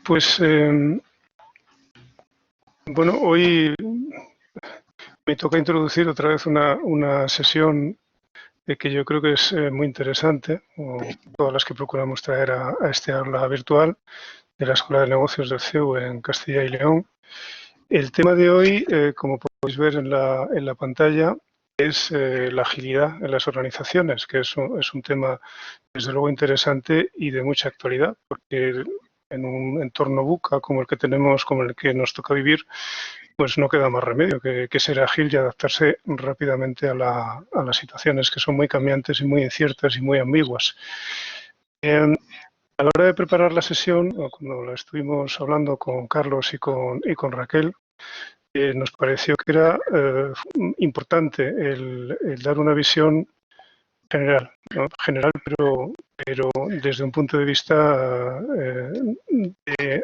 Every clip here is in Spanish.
Pues, bueno, hoy me toca introducir otra vez una sesión que yo creo que es muy interesante, o todas las que procuramos traer a este aula virtual de la Escuela de Negocios del CEU en Castilla y León. El tema de hoy, como podéis ver en la pantalla, es la agilidad en las organizaciones, que es un tema desde luego interesante y de mucha actualidad, porque en un entorno VUCA como el que tenemos, como el que nos toca vivir, pues no queda más remedio que ser ágil y adaptarse rápidamente a las situaciones que son muy cambiantes y muy inciertas y muy ambiguas. A la hora de preparar la sesión, o cuando la estuvimos hablando con Carlos y con Raquel, nos pareció que era importante el dar una visión general, ¿no? General, pero desde un punto de vista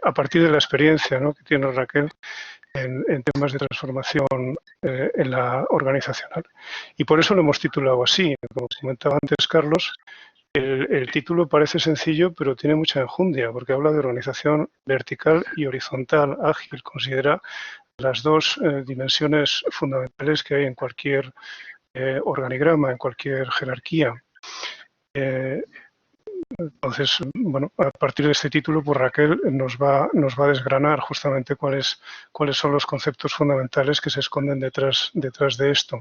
a partir de la experiencia, ¿no?, que tiene Raquel en temas de transformación en la organizacional. Y por eso lo hemos titulado así. Como comentaba antes Carlos, el título parece sencillo, pero tiene mucha enjundia, porque habla de organización vertical y horizontal ágil. Considera las dos dimensiones fundamentales que hay en cualquier organigrama, en cualquier jerarquía. Entonces, bueno, a partir de este título, pues Raquel nos va a desgranar justamente cuáles son los conceptos fundamentales que se esconden detrás de esto.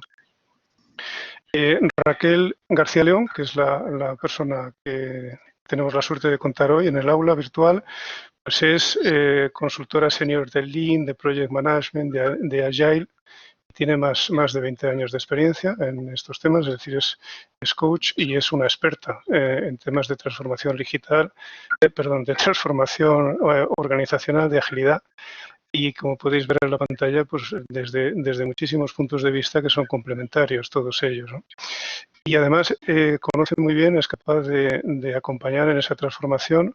Raquel García León, que es la persona que tenemos la suerte de contar hoy en el aula virtual, pues es consultora senior de Lean, de Project Management, de Agile. Tiene más de 20 años de experiencia en estos temas, es decir, es coach y es una experta en temas de transformación digital, de transformación organizacional, de agilidad. Y como podéis ver en la pantalla, pues desde muchísimos puntos de vista que son complementarios todos ellos, ¿no? Y además conoce muy bien, es capaz de acompañar en esa transformación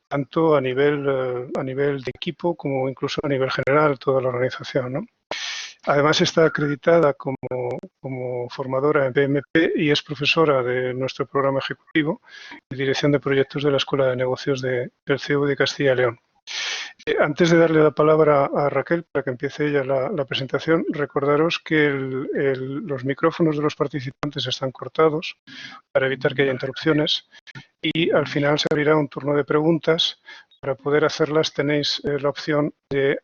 tanto a nivel de equipo como incluso a nivel general toda la organización, ¿no? Además está acreditada como formadora en PMP y es profesora de nuestro programa ejecutivo de Dirección de Proyectos de la Escuela de Negocios del CEU de Castilla y León. Antes de darle la palabra a Raquel para que empiece ella la presentación, recordaros que los micrófonos de los participantes están cortados para evitar que haya interrupciones y al final se abrirá un turno de preguntas. Para poder hacerlas tenéis la opción de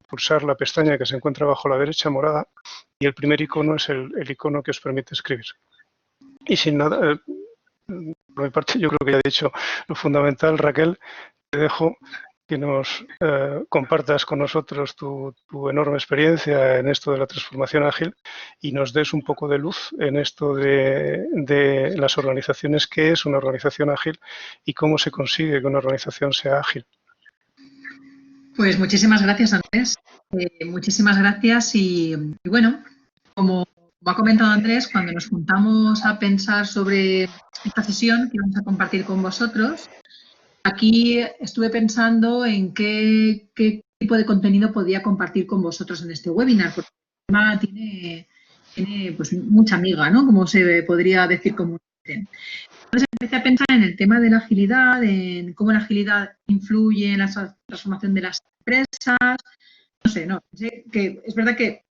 pulsar la pestaña que se encuentra abajo a la derecha, morada, y el primer icono es el icono que os permite escribir. Y sin nada, por mi parte yo creo que ya he dicho lo fundamental. Raquel, te dejo que nos compartas con nosotros tu enorme experiencia en esto de la transformación ágil y nos des un poco de luz en esto de las organizaciones, qué es una organización ágil y cómo se consigue que una organización sea ágil. Pues muchísimas gracias, Andrés. Muchísimas gracias y bueno, como ha comentado Andrés, cuando nos juntamos a pensar sobre esta sesión que vamos a compartir con vosotros, aquí estuve pensando en qué tipo de contenido podía compartir con vosotros en este webinar, porque el tema tiene pues mucha miga, ¿no?, como se podría decir comúnmente. Entonces empecé a pensar en el tema de la agilidad, en cómo la agilidad influye en la transformación de las empresas. No sé, pensé que es verdad que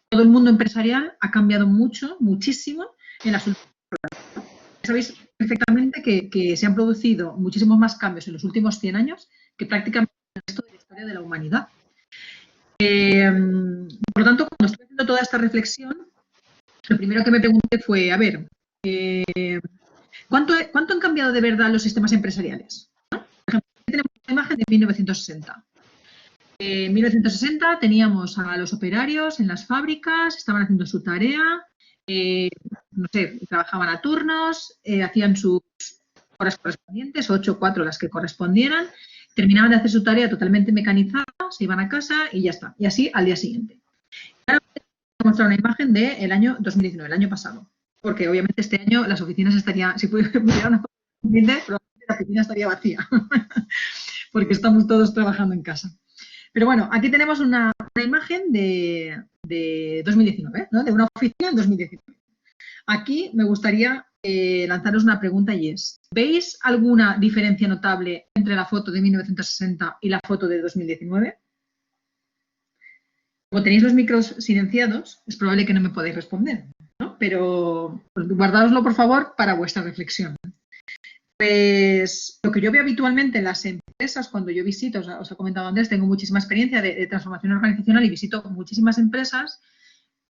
todo el mundo empresarial ha cambiado muchísimo en las últimas décadas. Sabéis perfectamente que se han producido muchísimos más cambios en los últimos 100 años que prácticamente en el resto de la historia de la humanidad. Por lo tanto, cuando estuve haciendo toda esta reflexión, lo primero que me pregunté fue, a ver, ¿cuánto han cambiado de verdad los sistemas empresariales? ¿No? Por ejemplo, aquí tenemos una imagen de 1960. En 1960 teníamos a los operarios en las fábricas, estaban haciendo su tarea, no sé, trabajaban a turnos, hacían sus horas correspondientes, 8 o 4 las que correspondieran, terminaban de hacer su tarea totalmente mecanizada, se iban a casa y ya está. Y así al día siguiente. Ahora voy a mostrar una imagen del año 2019, el año pasado. Porque obviamente este año las oficinas estarían, si pudiera una foto, probablemente la oficina estaría vacía. Porque estamos todos trabajando en casa. Pero bueno, aquí tenemos una imagen de 2019, ¿no?, de una oficina en 2019. Aquí me gustaría lanzaros una pregunta y es, ¿veis alguna diferencia notable entre la foto de 1960 y la foto de 2019? Como tenéis los micros silenciados, es probable que no me podáis responder, ¿no? Pero pues, guardádoslo, por favor, para vuestra reflexión. Pues lo que yo veo habitualmente en las empresas, cuando yo visito, os he comentado antes, tengo muchísima experiencia de transformación organizacional y visito muchísimas empresas,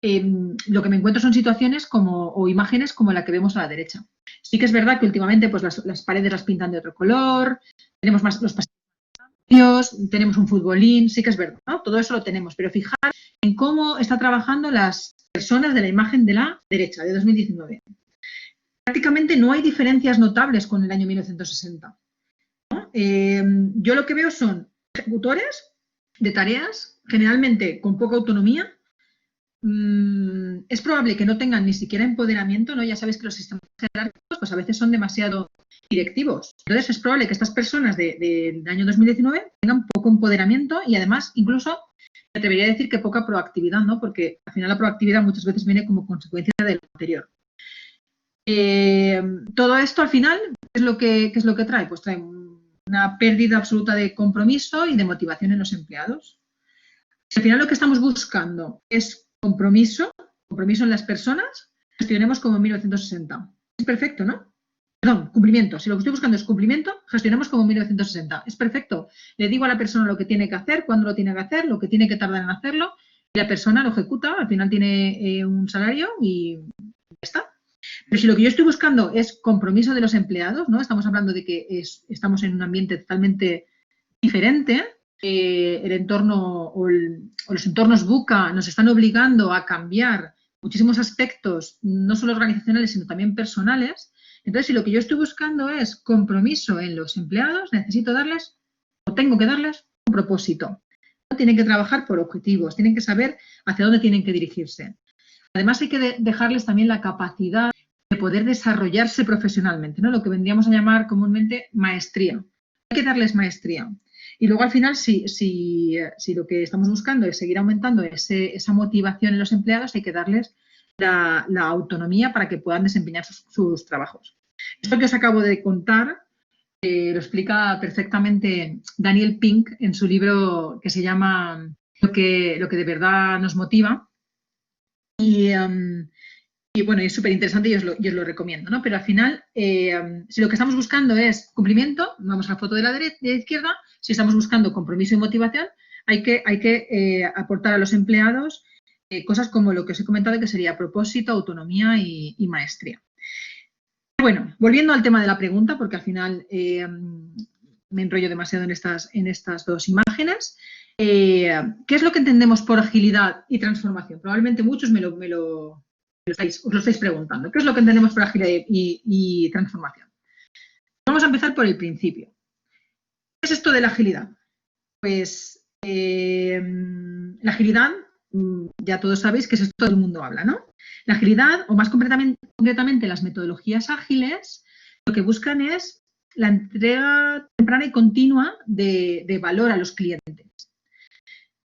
lo que me encuentro son situaciones o imágenes como la que vemos a la derecha. Sí que es verdad que últimamente pues, las paredes las pintan de otro color, tenemos más los pasillos, tenemos un futbolín, sí que es verdad, ¿no? Todo eso lo tenemos, pero fijar en cómo están trabajando las personas de la imagen de la derecha, de 2019. Prácticamente no hay diferencias notables con el año 1960. ¿No? Yo lo que veo son ejecutores de tareas, generalmente con poca autonomía. Es probable que no tengan ni siquiera empoderamiento, ¿no? Ya sabéis que los sistemas jerárquicos pues a veces son demasiado directivos. Entonces es probable que estas personas del año 2019 tengan poco empoderamiento y además incluso me atrevería a decir que poca proactividad, ¿no? Porque al final la proactividad muchas veces viene como consecuencia de lo anterior. Todo esto al final, ¿qué es lo que trae? Pues trae una pérdida absoluta de compromiso y de motivación en los empleados. Al final lo que estamos buscando es compromiso en las personas, gestionemos como en 1960. Es perfecto, ¿no? Perdón, cumplimiento. Si lo que estoy buscando es cumplimiento, gestionemos como en 1960. Es perfecto. Le digo a la persona lo que tiene que hacer, cuándo lo tiene que hacer, lo que tiene que tardar en hacerlo, y la persona lo ejecuta, al final tiene un salario y ya está. Pero si lo que yo estoy buscando es compromiso de los empleados, ¿no? Estamos hablando de que estamos en un ambiente totalmente diferente, el entorno o los entornos VUCA nos están obligando a cambiar muchísimos aspectos, no solo organizacionales, sino también personales. Entonces, si lo que yo estoy buscando es compromiso en los empleados, necesito darles, o tengo que darles, un propósito. Tienen que trabajar por objetivos, tienen que saber hacia dónde tienen que dirigirse. Además, hay que dejarles también la capacidad de poder desarrollarse profesionalmente, ¿no? Lo que vendríamos a llamar comúnmente maestría. Hay que darles maestría. Y luego, al final, si lo que estamos buscando es seguir aumentando esa motivación en los empleados, hay que darles la autonomía para que puedan desempeñar sus trabajos. Esto que os acabo de contar lo explica perfectamente Daniel Pink en su libro que se llama Lo que de verdad nos motiva. Y bueno, es súper interesante y os lo recomiendo, ¿no? Pero al final, si lo que estamos buscando es cumplimiento, vamos a la foto de la izquierda, si estamos buscando compromiso y motivación, hay que aportar a los empleados cosas como lo que os he comentado, que sería propósito, autonomía y maestría. Bueno, volviendo al tema de la pregunta, porque al final me enrollo demasiado en estas dos imágenes. ¿Qué es lo que entendemos por agilidad y transformación? Probablemente muchos os lo estáis preguntando. ¿Qué es lo que entendemos por agilidad y transformación? Vamos a empezar por el principio. ¿Qué es esto de la agilidad? Pues la agilidad, ya todos sabéis que es esto que todo el mundo habla, ¿no? La agilidad, o más concretamente las metodologías ágiles, lo que buscan es la entrega temprana y continua de valor a los clientes.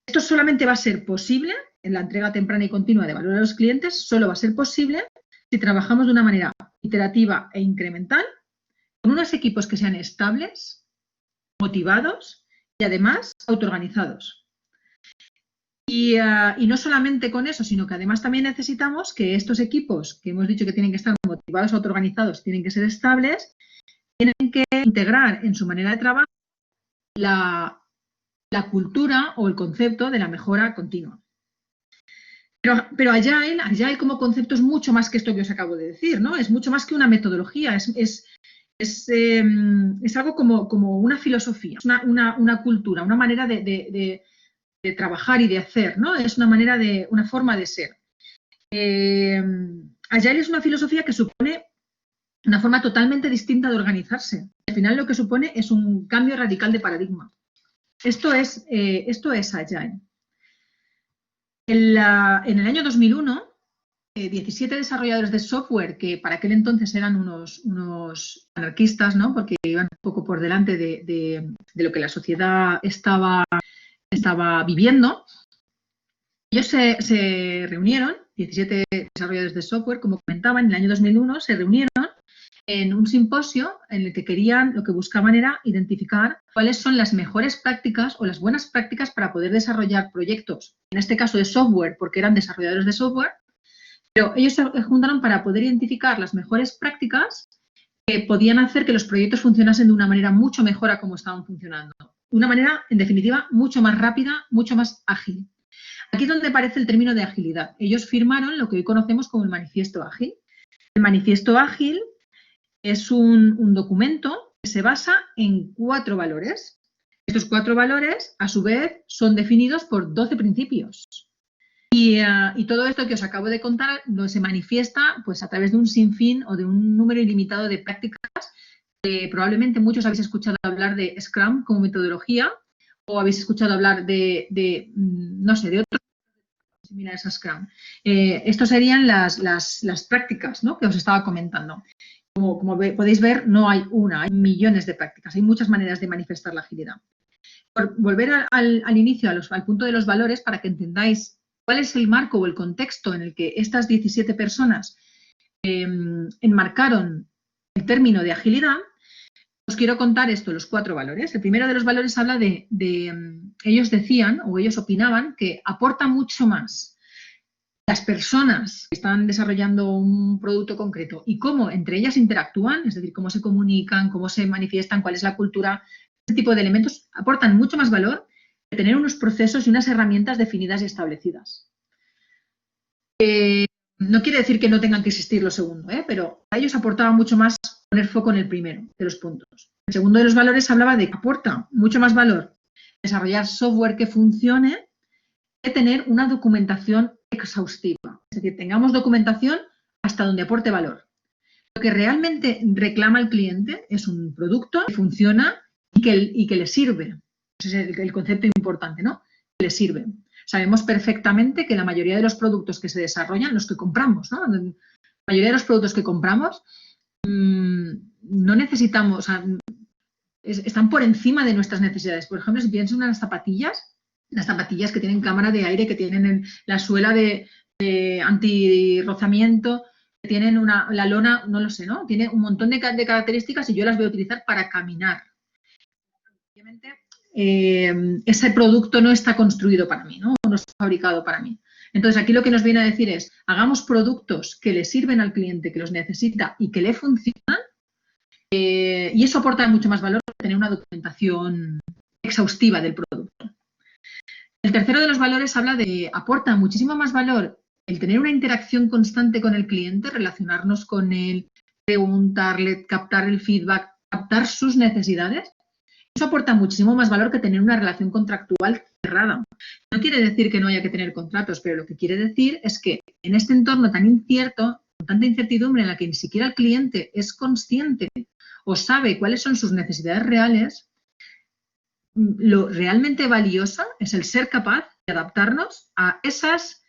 Esto solamente va a ser posible, en la entrega temprana y continua de valor a los clientes, solo va a ser posible si trabajamos de una manera iterativa e incremental, con unos equipos que sean estables, motivados y además autoorganizados. Y no solamente con eso, sino que además también necesitamos que estos equipos, que hemos dicho que tienen que estar motivados, autoorganizados, tienen que ser estables, tienen que integrar en su manera de trabajo la cultura o el concepto de la mejora continua. Pero Agile como concepto es mucho más que esto que os acabo de decir, ¿no? Es mucho más que una metodología, es algo como una filosofía, una cultura, una manera de trabajar y de hacer, ¿no? Es una forma de ser. Agile es una filosofía que supone una forma totalmente distinta de organizarse. Al final lo que supone es un cambio radical de paradigma. Esto es Agile. En el año 2001, 17 desarrolladores de software, que para aquel entonces eran unos anarquistas, ¿no? Porque iban un poco por delante de lo que la sociedad estaba viviendo, ellos se reunieron 17 desarrolladores de software, como comentaba, en el año 2001 se reunieron en un simposio en el que lo que buscaban era identificar cuáles son las mejores prácticas o las buenas prácticas para poder desarrollar proyectos, en este caso de software, porque eran desarrolladores de software, pero ellos se juntaron para poder identificar las mejores prácticas que podían hacer que los proyectos funcionasen de una manera mucho mejor a como estaban funcionando. De una manera, en definitiva, mucho más rápida, mucho más ágil. Aquí es donde aparece el término de agilidad. Ellos firmaron lo que hoy conocemos como el Manifiesto Ágil. El Manifiesto Ágil es un documento que se basa en 4 valores. Estos 4 valores, a su vez, son definidos por 12 principios. Y todo esto que os acabo de contar se manifiesta pues, a través de un sinfín o de un número ilimitado de prácticas. Probablemente muchos habéis escuchado hablar de Scrum como metodología o habéis escuchado hablar no sé, de otros similares a Scrum. Estos serían las prácticas, ¿no?, que os estaba comentando. Como podéis ver, no hay una, hay millones de prácticas, hay muchas maneras de manifestar la agilidad. Por volver al inicio, al punto de los valores, para que entendáis cuál es el marco o el contexto en el que estas 17 personas enmarcaron el término de agilidad, os quiero contar los 4 valores. El primero de los valores habla ellos decían o ellos opinaban que aporta mucho más las personas que están desarrollando un producto concreto y cómo entre ellas interactúan, es decir, cómo se comunican, cómo se manifiestan, cuál es la cultura, este tipo de elementos aportan mucho más valor que tener unos procesos y unas herramientas definidas y establecidas. No quiere decir que no tengan que existir lo segundo, pero a ellos aportaba mucho más poner foco en el primero de los puntos. El segundo de los valores hablaba de que aporta mucho más valor desarrollar software que funcione que tener una documentación exhaustiva. Es decir, tengamos documentación hasta donde aporte valor. Lo que realmente reclama el cliente es un producto que funciona y que le sirve. Ese es el concepto importante, ¿no? Que le sirve. Sabemos perfectamente que la mayoría de los productos que se desarrollan, los que compramos, ¿no?, la mayoría de los productos que compramos no necesitamos, o sea, están por encima de nuestras necesidades. Por ejemplo, si piensas en las zapatillas que tienen cámara de aire, que tienen la suela de antirrozamiento, que tienen la lona, no lo sé, ¿no? Tiene un montón de características y yo las voy a utilizar para caminar. Obviamente, ese producto no está construido para mí, ¿no? No está fabricado para mí. Entonces, aquí lo que nos viene a decir es, hagamos productos que le sirven al cliente, que los necesita y que le funcionan, y eso aporta mucho más valor que tener una documentación exhaustiva del producto. El tercero de los valores habla de, aporta muchísimo más valor el tener una interacción constante con el cliente, relacionarnos con él, preguntarle, captar el feedback, captar sus necesidades. Eso aporta muchísimo más valor que tener una relación contractual cerrada. No quiere decir que no haya que tener contratos, pero lo que quiere decir es que en este entorno tan incierto, con tanta incertidumbre en la que ni siquiera el cliente es consciente o sabe cuáles son sus necesidades reales, lo realmente valioso es el ser capaz de adaptarnos a esas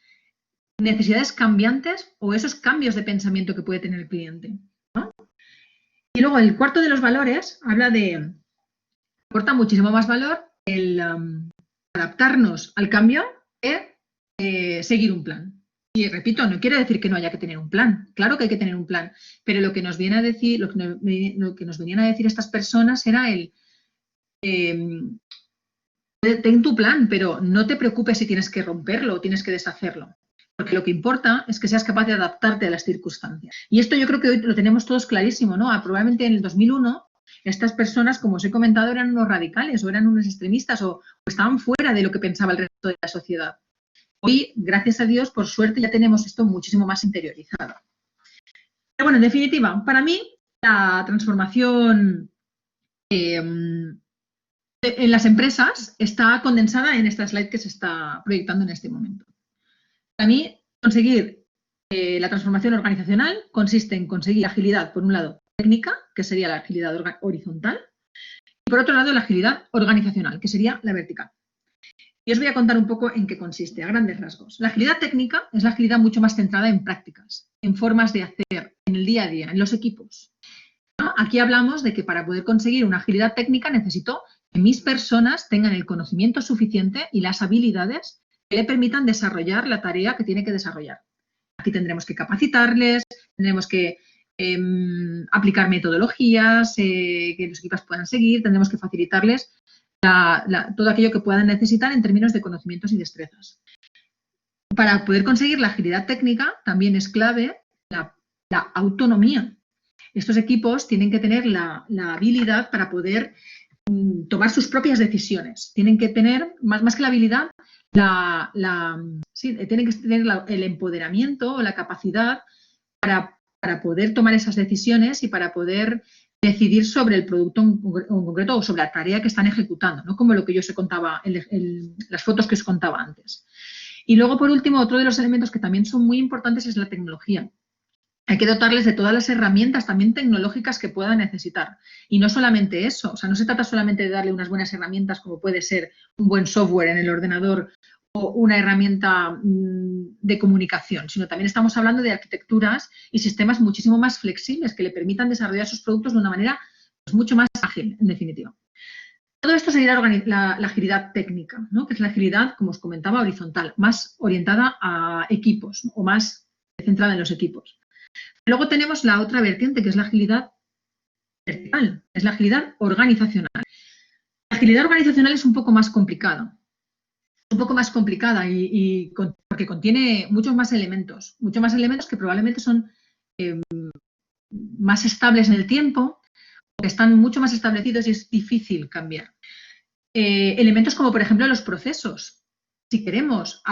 necesidades cambiantes o esos cambios de pensamiento que puede tener el cliente, ¿no? Y luego el cuarto de los valores habla de, aporta muchísimo más valor el adaptarnos al cambio que seguir un plan. Y repito, no quiere decir que no haya que tener un plan. Claro que hay que tener un plan, pero lo que nos viene a decir, lo que nos venían a decir estas personas era ten tu plan, pero no te preocupes si tienes que romperlo o tienes que deshacerlo. Porque lo que importa es que seas capaz de adaptarte a las circunstancias. Y esto yo creo que hoy lo tenemos todos clarísimo, ¿no? Probablemente en el 2001 estas personas, como os he comentado, eran unos radicales o eran unos extremistas o estaban fuera de lo que pensaba el resto de la sociedad. Hoy, gracias a Dios, por suerte, ya tenemos esto muchísimo más interiorizado. Pero bueno, en definitiva, para mí la transformación en las empresas está condensada en esta slide que se está proyectando en este momento. Para mí, conseguir la transformación organizacional consiste en conseguir agilidad, por un lado, técnica, que sería la agilidad horizontal, y por otro lado, la agilidad organizacional, que sería la vertical. Y os voy a contar un poco en qué consiste, a grandes rasgos. La agilidad técnica es la agilidad mucho más centrada en prácticas, en formas de hacer, en el día a día, en los equipos, ¿no? Aquí hablamos de que para poder conseguir una agilidad técnica necesito que mis personas tengan el conocimiento suficiente y las habilidades que le permitan desarrollar la tarea que tiene que desarrollar. Aquí tendremos que capacitarles, tendremos que aplicar metodologías que los equipos puedan seguir, tendremos que facilitarles todo aquello que puedan necesitar en términos de conocimientos y destrezas. Para poder conseguir la agilidad técnica también es clave la autonomía. Estos equipos tienen que tener la habilidad para poder tomar sus propias decisiones. Tienen que tener, más que la habilidad, tienen que tener el empoderamiento o la capacidad para poder tomar esas decisiones y para poder decidir sobre el producto en concreto o sobre la tarea que están ejecutando, ¿no? Como lo que yo os contaba, las fotos que os contaba antes. Y luego, por último, otro de los elementos que también son muy importantes es la tecnología. Hay que dotarles de todas las herramientas también tecnológicas que puedan necesitar. Y no solamente eso, o sea, no se trata solamente de darle unas buenas herramientas como puede ser un buen software en el ordenador o una herramienta de comunicación, sino también estamos hablando de arquitecturas y sistemas muchísimo más flexibles que le permitan desarrollar sus productos de una manera pues, mucho más ágil, en definitiva. Todo esto sería la agilidad técnica, ¿no? Que es la agilidad, como os comentaba, horizontal, más orientada a equipos, ¿no? O más centrada en los equipos. Luego tenemos la otra vertiente, que es la agilidad vertical, es la agilidad organizacional. La agilidad organizacional es un poco más complicada. Porque contiene muchos más elementos que probablemente son más estables en el tiempo, que están mucho más establecidos y es difícil cambiar. Elementos como, por ejemplo, los procesos. Si queremos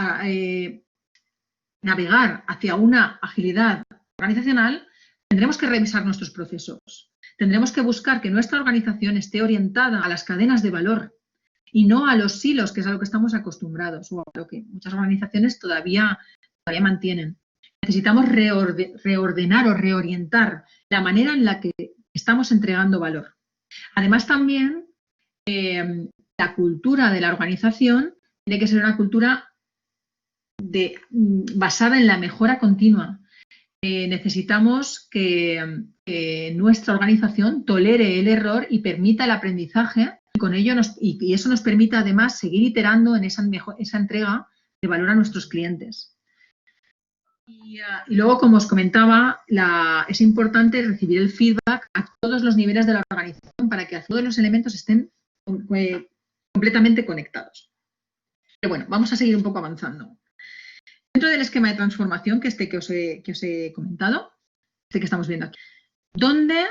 navegar hacia una agilidad organizacional, tendremos que revisar nuestros procesos. Tendremos que buscar que nuestra organización esté orientada a las cadenas de valor y no a los silos, que es a lo que estamos acostumbrados o a lo que muchas organizaciones todavía mantienen. Necesitamos reordenar o reorientar la manera en la que estamos entregando valor. Además, también la cultura de la organización tiene que ser una cultura basada en la mejora continua. Necesitamos que nuestra organización tolere el error y permita el aprendizaje y con ello y eso nos permita además seguir iterando en esa entrega de valor a nuestros clientes. Y luego, como os comentaba, es importante recibir el feedback a todos los niveles de la organización para que todos los elementos estén completamente conectados. Pero bueno, vamos a seguir un poco avanzando. Dentro del esquema de transformación, que os he comentado, que estamos viendo aquí, donde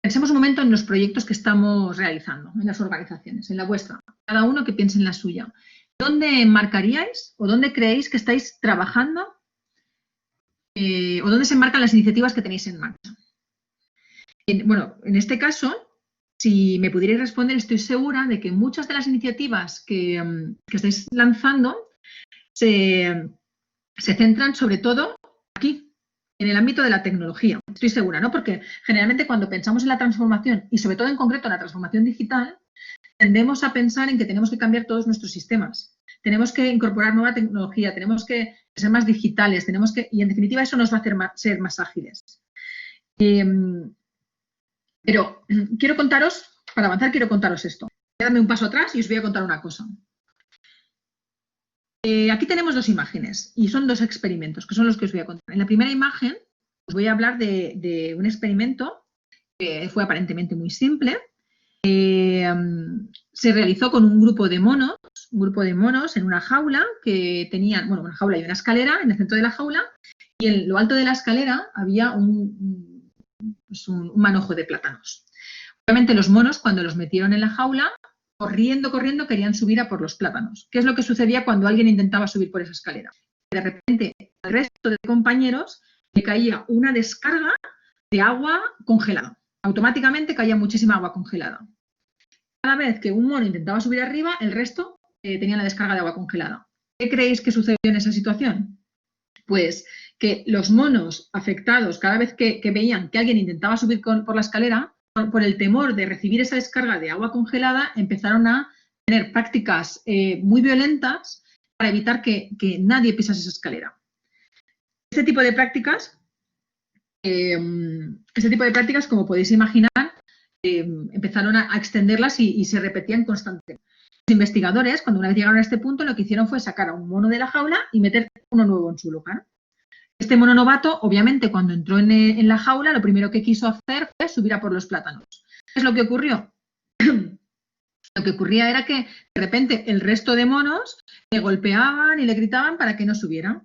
pensemos un momento en los proyectos que estamos realizando, en las organizaciones, en la vuestra, cada uno que piense en la suya. ¿Dónde marcaríais o dónde creéis que estáis trabajando o dónde se marcan las iniciativas que tenéis en marcha? Bueno, en este caso, si me pudierais responder, estoy segura de que muchas de las iniciativas que estáis lanzando se centran sobre todo aquí, en el ámbito de la tecnología. Estoy segura, ¿no? Porque generalmente cuando pensamos en la transformación y sobre todo en concreto en la transformación digital, tendemos a pensar en que tenemos que cambiar todos nuestros sistemas. Tenemos que incorporar nueva tecnología, tenemos que ser más digitales, y en definitiva eso nos va a hacer ser más ágiles. Pero quiero contaros, para avanzar quiero contaros esto. Voy a darme un paso atrás y os voy a contar una cosa. Aquí tenemos dos imágenes y son dos experimentos, que son los que os voy a contar. En la primera imagen os voy a hablar de un experimento que fue aparentemente muy simple. Se realizó con un grupo de monos en una jaula que tenían, bueno, una jaula y una escalera en el centro de la jaula y en lo alto de la escalera había un manojo de plátanos. Obviamente los monos, cuando los metieron en la jaula, corriendo, querían subir a por los plátanos. ¿Qué es lo que sucedía cuando alguien intentaba subir por esa escalera? De repente, al resto de compañeros le caía una descarga de agua congelada. Automáticamente caía muchísima agua congelada. Cada vez que un mono intentaba subir arriba, el resto tenía la descarga de agua congelada. ¿Qué creéis que sucedió en esa situación? Pues que los monos afectados, cada vez que veían que alguien intentaba subir por la escalera, por el temor de recibir esa descarga de agua congelada, empezaron a tener prácticas muy violentas para evitar que nadie pisase esa escalera. Este tipo de prácticas, como podéis imaginar, empezaron a extenderlas y se repetían constantemente. Los investigadores, cuando una vez llegaron a este punto, lo que hicieron fue sacar a un mono de la jaula y meter uno nuevo en su lugar. Este mono novato, obviamente, cuando entró en la jaula, lo primero que quiso hacer fue subir a por los plátanos. ¿Qué es lo que ocurrió? Lo que ocurría era que de repente el resto de monos le golpeaban y le gritaban para que no subiera.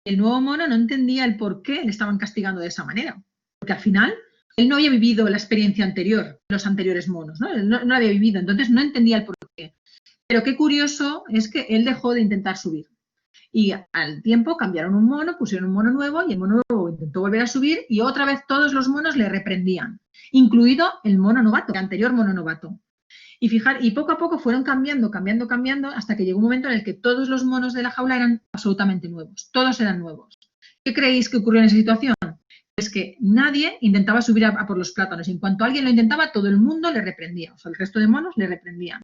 El nuevo mono no entendía el por qué le estaban castigando de esa manera, porque al final él no había vivido la experiencia anterior, los anteriores monos, ¿no? Él no había vivido, entonces no entendía el por qué. Pero qué curioso es que él dejó de intentar subir. Y al tiempo cambiaron un mono, pusieron un mono nuevo y el mono nuevo intentó volver a subir y otra vez todos los monos le reprendían, incluido el mono novato, el anterior mono novato. Y poco a poco fueron cambiando, hasta que llegó un momento en el que todos los monos de la jaula eran absolutamente nuevos, todos eran nuevos. ¿Qué creéis que ocurrió en esa situación? Es que nadie intentaba subir a por los plátanos. En cuanto alguien lo intentaba, todo el mundo le reprendía, o sea, el resto de monos le reprendían.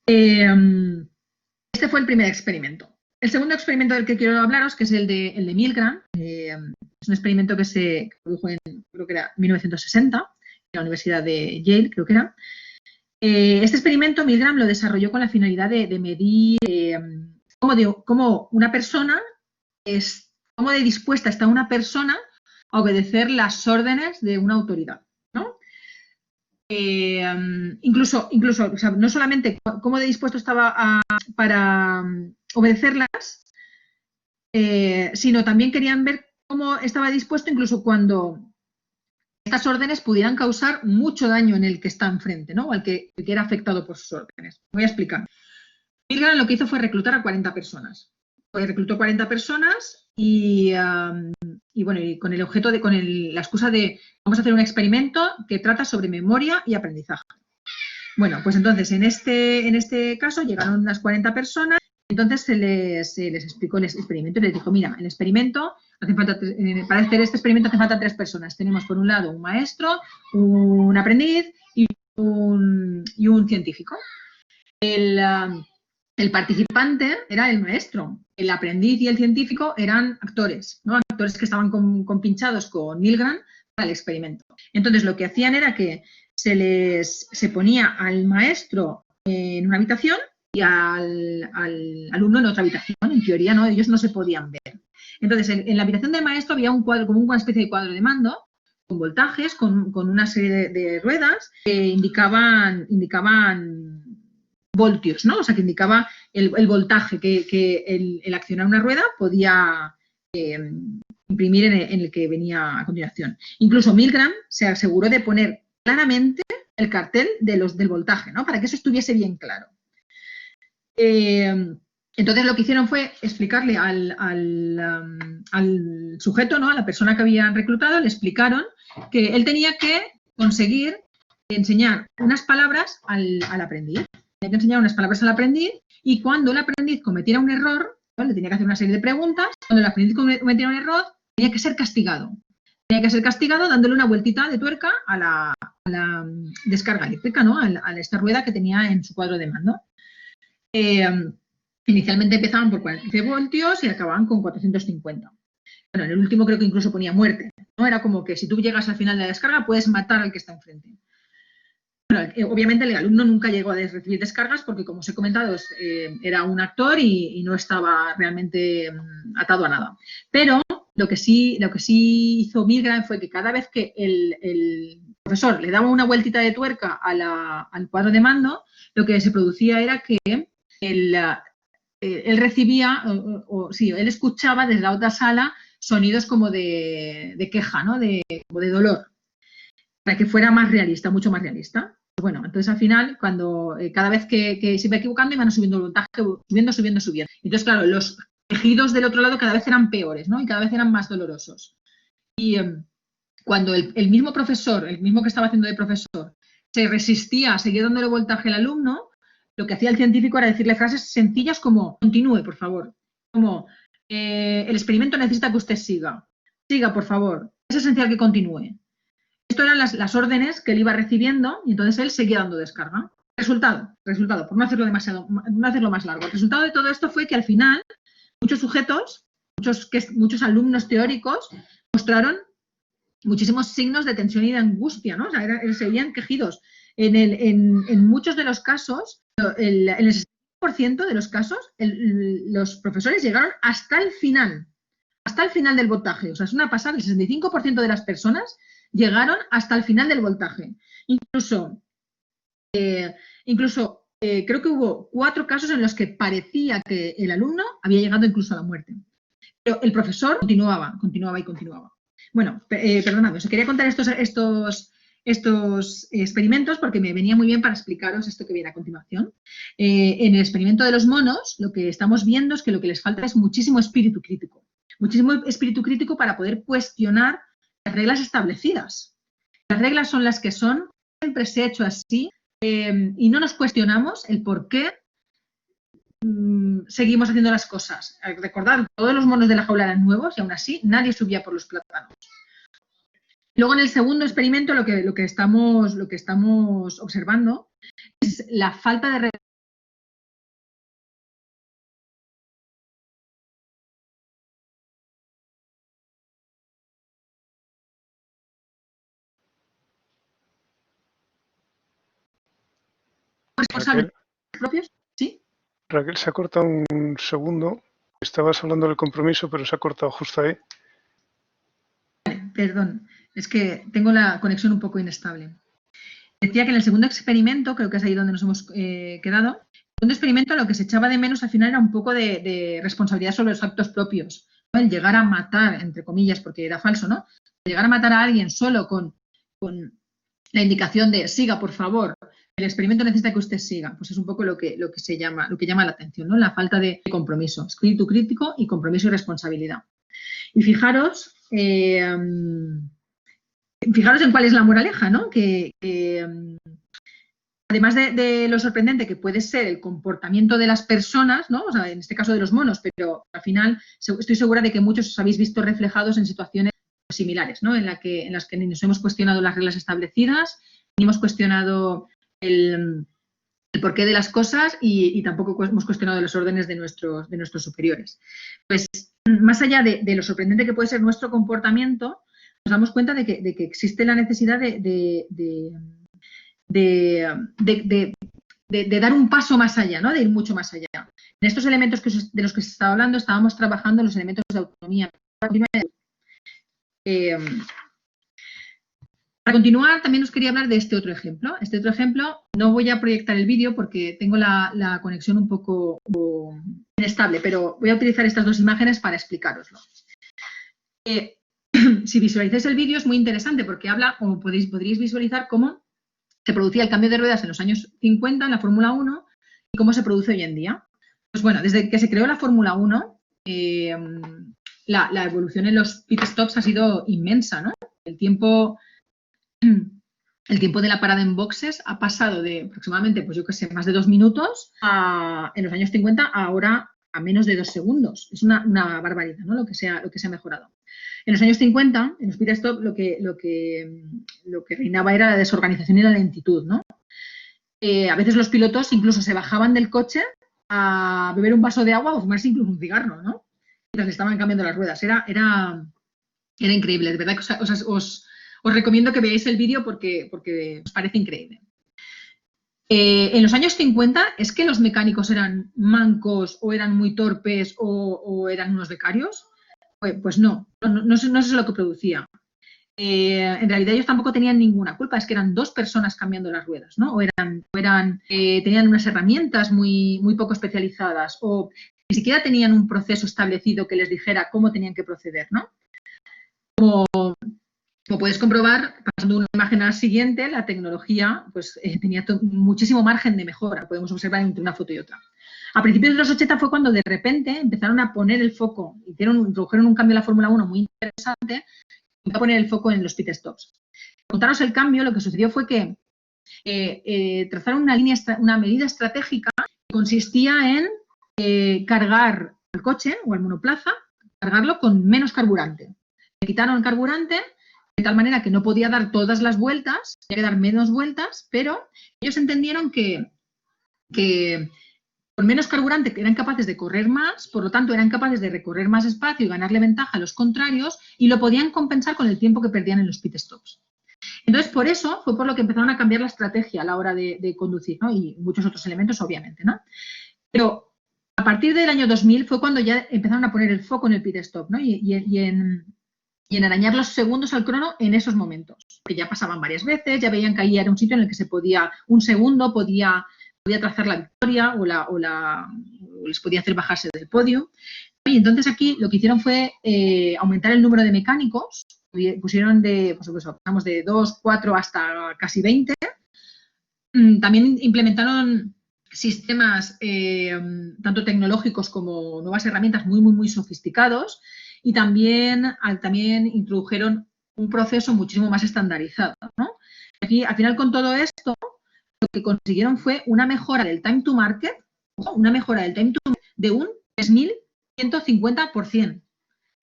Este fue el primer experimento. El segundo experimento del que quiero hablaros, que es el de Milgram, es un experimento que se produjo en, creo que era 1960, en la Universidad de Yale, creo que era. Este experimento Milgram lo desarrolló con la finalidad de medir cómo una persona cómo de dispuesta está una persona a obedecer las órdenes de una autoridad, ¿no? Incluso o sea, no solamente cómo de dispuesto estaba para obedecerlas, sino también querían ver cómo estaba dispuesto incluso cuando estas órdenes pudieran causar mucho daño en el que está enfrente, ¿no? O al que era afectado por sus órdenes. Voy a explicar. Milgram lo que hizo fue reclutar a 40 personas. Reclutó 40 personas y bueno, y con el objeto con la excusa de vamos a hacer un experimento que trata sobre memoria y aprendizaje. Bueno, pues entonces en este caso llegaron las 40 personas, entonces se les explicó el experimento y les dijo, mira, el experimento, para hacer este experimento hace falta 3 personas. Tenemos por un lado un maestro, un aprendiz y un científico. El participante era el maestro, el aprendiz y el científico eran actores, ¿no? Actores que estaban compinchados con Milgram para el experimento. Entonces lo que hacían era que se ponía al maestro en una habitación y al alumno en otra habitación. En teoría, ¿no? Ellos no se podían ver. Entonces en la habitación del maestro había un cuadro, como una especie de cuadro de mando, con voltajes, con una serie de ruedas que indicaban voltios, ¿no? O sea, que indicaba el voltaje que el accionar una rueda podía imprimir en el que venía a continuación. Incluso Milgram se aseguró de poner claramente el cartel del voltaje, ¿no? Para que eso estuviese bien claro. Entonces lo que hicieron fue explicarle al sujeto, ¿no? A la persona que habían reclutado, le explicaron que él tenía que conseguir enseñar unas palabras al aprendiz. Tenía que enseñar unas palabras al aprendiz y cuando el aprendiz cometiera un error, ¿no? Le tenía que hacer una serie de preguntas. Cuando el aprendiz cometiera un error, tenía que ser castigado. Tenía que ser castigado dándole una vueltita de tuerca a la descarga eléctrica, ¿no? A esta rueda que tenía en su cuadro de mando. Inicialmente empezaban por 40 voltios y acababan con 450. Bueno, en el último creo que incluso ponía muerte, ¿no? Era como que si tú llegas al final de la descarga puedes matar al que está enfrente. Bueno, obviamente el alumno nunca llegó a recibir descargas porque, como os he comentado, era un actor y no estaba realmente atado a nada. Pero lo que sí hizo Milgram fue que cada vez que el profesor le daba una vueltita de tuerca al cuadro de mando, lo que se producía era que él recibía, él escuchaba desde la otra sala sonidos como de queja, ¿no? Como de dolor, para que fuera más realista, mucho más realista. Bueno, entonces al final, cuando cada vez que se iba equivocando, iban subiendo el voltaje, subiendo. Entonces, claro, los quejidos del otro lado cada vez eran peores, ¿no? Y cada vez eran más dolorosos. Y cuando el mismo profesor, el mismo que estaba haciendo de profesor, se resistía a seguir dándole voltaje al alumno, lo que hacía el científico era decirle frases sencillas como, continúe, por favor. Como, el experimento necesita que usted siga. Siga, por favor. Es esencial que continúe. Esto eran las órdenes que él iba recibiendo y entonces él seguía dando descarga. Resultado, por no hacerlo más largo. El resultado de todo esto fue que al final muchos sujetos, muchos alumnos teóricos mostraron muchísimos signos de tensión y de angustia, ¿no? O sea, se veían quejidos. En muchos de los casos, en el 60% de los casos, los profesores llegaron hasta el final hasta el final del voltaje. O sea, es una pasada, el 65% de las personas llegaron hasta el final del voltaje. Incluso creo que hubo 4 casos en los que parecía que el alumno había llegado incluso a la muerte. Pero el profesor continuaba. Bueno, perdonad, os quería contar estos experimentos porque me venía muy bien para explicaros esto que viene a continuación. En el experimento de los monos, lo que estamos viendo es que lo que les falta es muchísimo espíritu crítico. Muchísimo espíritu crítico para poder cuestionar las reglas establecidas. Las reglas son las que son, siempre se ha hecho así, y no nos cuestionamos el por qué seguimos haciendo las cosas. Recordad, todos los monos de la jaula eran nuevos y aún así nadie subía por los plátanos. Luego, en el segundo experimento, lo que estamos observando es la falta de responsables propios. ¿Sí? Raquel, se ha cortado un segundo. Estabas hablando del compromiso, pero se ha cortado justo ahí. Vale, perdón, es que tengo la conexión un poco inestable. Decía que en el segundo experimento, creo que es ahí donde nos hemos quedado, en el segundo experimento lo que se echaba de menos al final era un poco de responsabilidad sobre los actos propios, ¿no? El llegar a matar, entre comillas, porque era falso, ¿no? Llegar a matar a alguien solo con la indicación de siga, por favor, el experimento necesita que usted siga, pues es un poco lo que llama la atención, ¿no? La falta de compromiso, espíritu crítico y compromiso y responsabilidad. Y fijaros en cuál es la moraleja, ¿no? Que además de lo sorprendente que puede ser el comportamiento de las personas, ¿no? O sea, en este caso de los monos, pero al final estoy segura de que muchos os habéis visto reflejados en situaciones similares, ¿no? En las que ni nos hemos cuestionado las reglas establecidas, ni hemos cuestionado el porqué de las cosas y tampoco hemos cuestionado los órdenes de nuestros superiores. Pues más allá de lo sorprendente que puede ser nuestro comportamiento, nos damos cuenta de que existe la necesidad de dar un paso más allá, ¿no? De ir mucho más allá. En estos elementos de los que se estaba hablando, estábamos trabajando en los elementos de autonomía. Para continuar, también os quería hablar de este otro ejemplo. Este otro ejemplo, no voy a proyectar el vídeo porque tengo la conexión un poco inestable, pero voy a utilizar estas 2 imágenes para explicároslo. Si visualizáis el vídeo es muy interesante porque habla, como podríais visualizar, cómo se producía el cambio de ruedas en los años 50 en la Fórmula 1 y cómo se produce hoy en día. Pues bueno, desde que se creó la Fórmula 1, la evolución en los pit stops ha sido inmensa, ¿no? El tiempo de la parada en boxes ha pasado de aproximadamente, pues yo qué sé, más de 2 minutos en los años 50 ahora a menos de 2 segundos. Es una barbaridad, ¿no? Lo que se ha mejorado. En los años 50, en los pit stop, lo que reinaba era la desorganización y la lentitud, ¿no? A veces los pilotos incluso se bajaban del coche a beber un vaso de agua o fumarse incluso un cigarro, ¿no? Mientras le estaban cambiando las ruedas. Era increíble, de verdad que os recomiendo que veáis el vídeo porque os parece increíble. En los años 50, ¿es que los mecánicos eran mancos o eran muy torpes o eran unos becarios? Pues no sé lo que producía. En realidad ellos tampoco tenían ninguna culpa, es que eran 2 personas cambiando las ruedas, ¿no? Tenían unas herramientas muy, muy poco especializadas o ni siquiera tenían un proceso establecido que les dijera cómo tenían que proceder, ¿no? Como puedes comprobar, pasando una imagen a la siguiente, la tecnología pues, tenía muchísimo margen de mejora, podemos observar entre una foto y otra. A principios de los 80 fue cuando de repente empezaron a poner el foco, introdujeron un cambio en la Fórmula 1 muy interesante, a poner el foco en los pit stops. Para contaros el cambio, lo que sucedió fue que trazaron una medida estratégica que consistía en cargar el coche o el monoplaza, cargarlo con menos carburante. Le quitaron el carburante de tal manera que no podía dar todas las vueltas, tenía que dar menos vueltas, pero ellos entendieron que con menos carburante eran capaces de correr más, por lo tanto eran capaces de recorrer más espacio y ganarle ventaja a los contrarios y lo podían compensar con el tiempo que perdían en los pit stops. Entonces, por eso fue por lo que empezaron a cambiar la estrategia a la hora de conducir, ¿no? Y muchos otros elementos, obviamente, ¿no? Pero A partir del año 2000 fue cuando ya empezaron a poner el foco en el pit stop, ¿no? y en arañar los segundos al crono en esos momentos, que ya pasaban varias veces, ya veían que ahí era un sitio en el que se podía, un segundo podía trazar la victoria o les podía hacer bajarse del podio. Y entonces aquí lo que hicieron fue aumentar el número de mecánicos, pusieron pasamos de 2, 4 hasta casi 20. También implementaron sistemas tanto tecnológicos como nuevas herramientas muy sofisticados, y también introdujeron un proceso muchísimo más estandarizado, ¿no? Aquí, al final, con todo esto, lo que consiguieron fue una mejora del time to market, de un 3150%.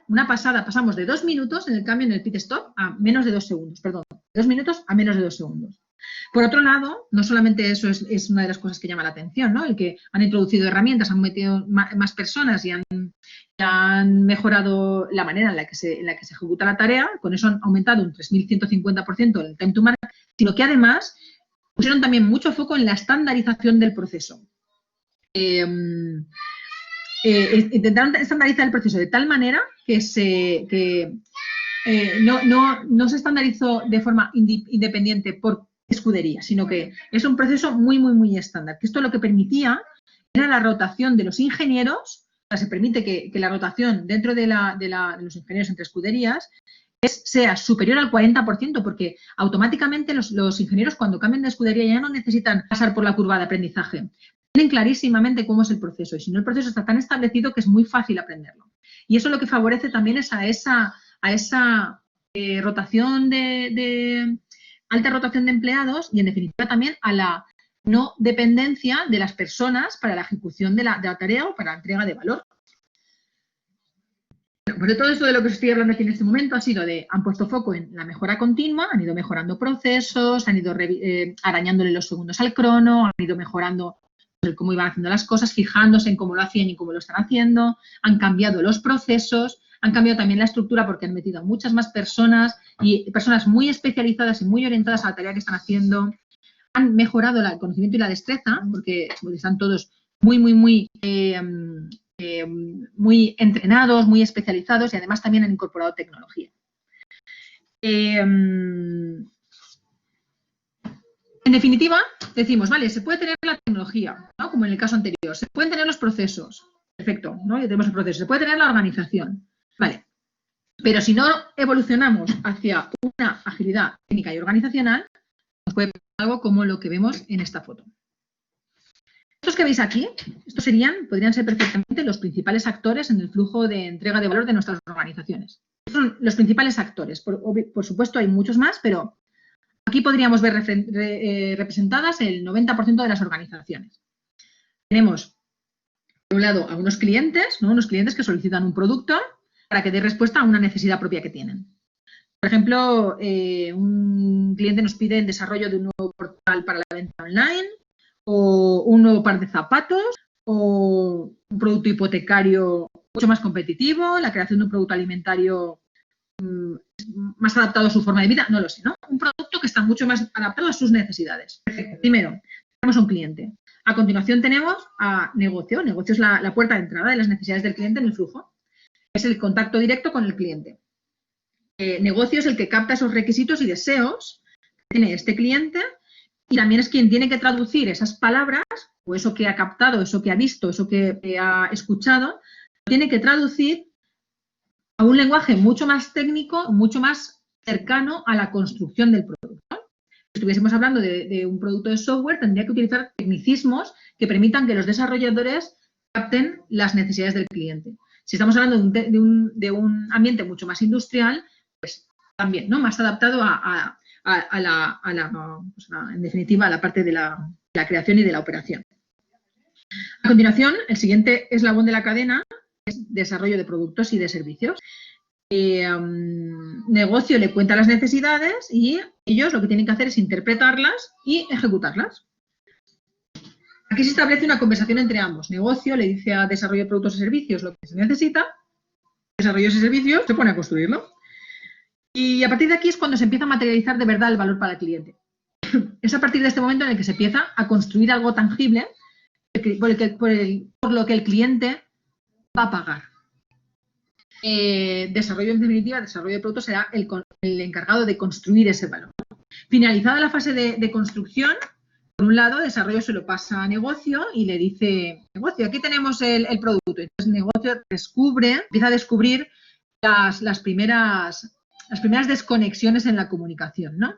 Una pasada, pasamos de 2 minutos en el cambio en el pit stop a menos de 2 segundos, perdón, 2 minutos a menos de 2 segundos. Por otro lado, no solamente eso es una de las cosas que llama la atención, ¿no? El que han introducido herramientas, han metido más personas y han mejorado la manera en la que se ejecuta la tarea, con eso han aumentado un 3150% el time to market, sino que además pusieron también mucho foco en la estandarización del proceso. Intentaron estandarizar el proceso de tal manera que no se estandarizó de forma independiente por escudería, sino que es un proceso muy estándar. Que esto lo que permitía era la rotación de los ingenieros. O sea, se permite que la rotación dentro de los ingenieros entre escuderías sea superior al 40%, porque automáticamente los ingenieros, cuando cambian de escudería, ya no necesitan pasar por la curva de aprendizaje. Tienen clarísimamente cómo es el proceso, y si no, el proceso está tan establecido que es muy fácil aprenderlo. Y eso lo que favorece también es a esa rotación alta rotación de empleados, y en definitiva también a la no dependencia de las personas para la ejecución de la tarea o para la entrega de valor. Pues de todo esto de lo que os estoy hablando aquí en este momento han puesto foco en la mejora continua, han ido mejorando procesos, han ido arañándole los segundos al crono, han ido mejorando cómo iban haciendo las cosas, fijándose en cómo lo hacían y cómo lo están haciendo, han cambiado los procesos, han cambiado también la estructura porque han metido a muchas más personas y personas muy especializadas y muy orientadas a la tarea que están haciendo. Han mejorado el conocimiento y la destreza porque están todos muy entrenados, muy especializados, y además también han incorporado tecnología. En definitiva, decimos, vale, se puede tener la tecnología, ¿no? Como en el caso anterior, se pueden tener los procesos, perfecto, ¿no? Ya tenemos el proceso, se puede tener la organización, vale, pero si no evolucionamos hacia una agilidad técnica y organizacional, nos puede pasar algo como lo que vemos en esta foto. Estos que veis aquí, estos podrían ser perfectamente los principales actores en el flujo de entrega de valor de nuestras organizaciones. Estos son los principales actores, por supuesto hay muchos más, pero aquí podríamos ver representadas el 90% de las organizaciones. Tenemos, por un lado, algunos clientes, ¿no? Unos clientes que solicitan un producto para que dé respuesta a una necesidad propia que tienen. Por ejemplo, un cliente nos pide el desarrollo de un nuevo portal para la venta online, o un nuevo par de zapatos, o un producto hipotecario mucho más competitivo, la creación de un producto alimentario más adaptado a su forma de vida, no lo sé, ¿no? Un producto que está mucho más adaptado a sus necesidades. Perfecto. Primero, tenemos a un cliente. A continuación tenemos a negocio. Negocio es la puerta de entrada de las necesidades del cliente en el flujo. Es el contacto directo con el cliente. Negocio es el que capta esos requisitos y deseos que tiene este cliente, y también es quien tiene que traducir esas palabras, o eso que ha captado, eso que ha visto, eso que ha escuchado, tiene que traducir a un lenguaje mucho más técnico, mucho más cercano a la construcción del producto. Si estuviésemos hablando de un producto de software, tendría que utilizar tecnicismos que permitan que los desarrolladores capten las necesidades del cliente. Si estamos hablando de un ambiente mucho más industrial, pues también, ¿no? Más adaptado en definitiva, a la parte de la creación y de la operación. A continuación, el siguiente eslabón de la cadena es desarrollo de productos y de servicios. Negocio le cuenta las necesidades y ellos lo que tienen que hacer es interpretarlas y ejecutarlas. Aquí se establece una conversación entre ambos. Negocio le dice a desarrollo de productos y servicios lo que se necesita, desarrollo de ese servicio se pone a construirlo. Y a partir de aquí es cuando se empieza a materializar de verdad el valor para el cliente. Es a partir de este momento en el que se empieza a construir algo tangible por lo que el cliente va a pagar. Desarrollo, en definitiva, desarrollo de producto será el encargado de construir ese valor. Finalizada la fase de construcción, por un lado, desarrollo se lo pasa a negocio y le dice, negocio, aquí tenemos el producto. Entonces, negocio empieza a descubrir las primeras desconexiones en la comunicación, ¿no?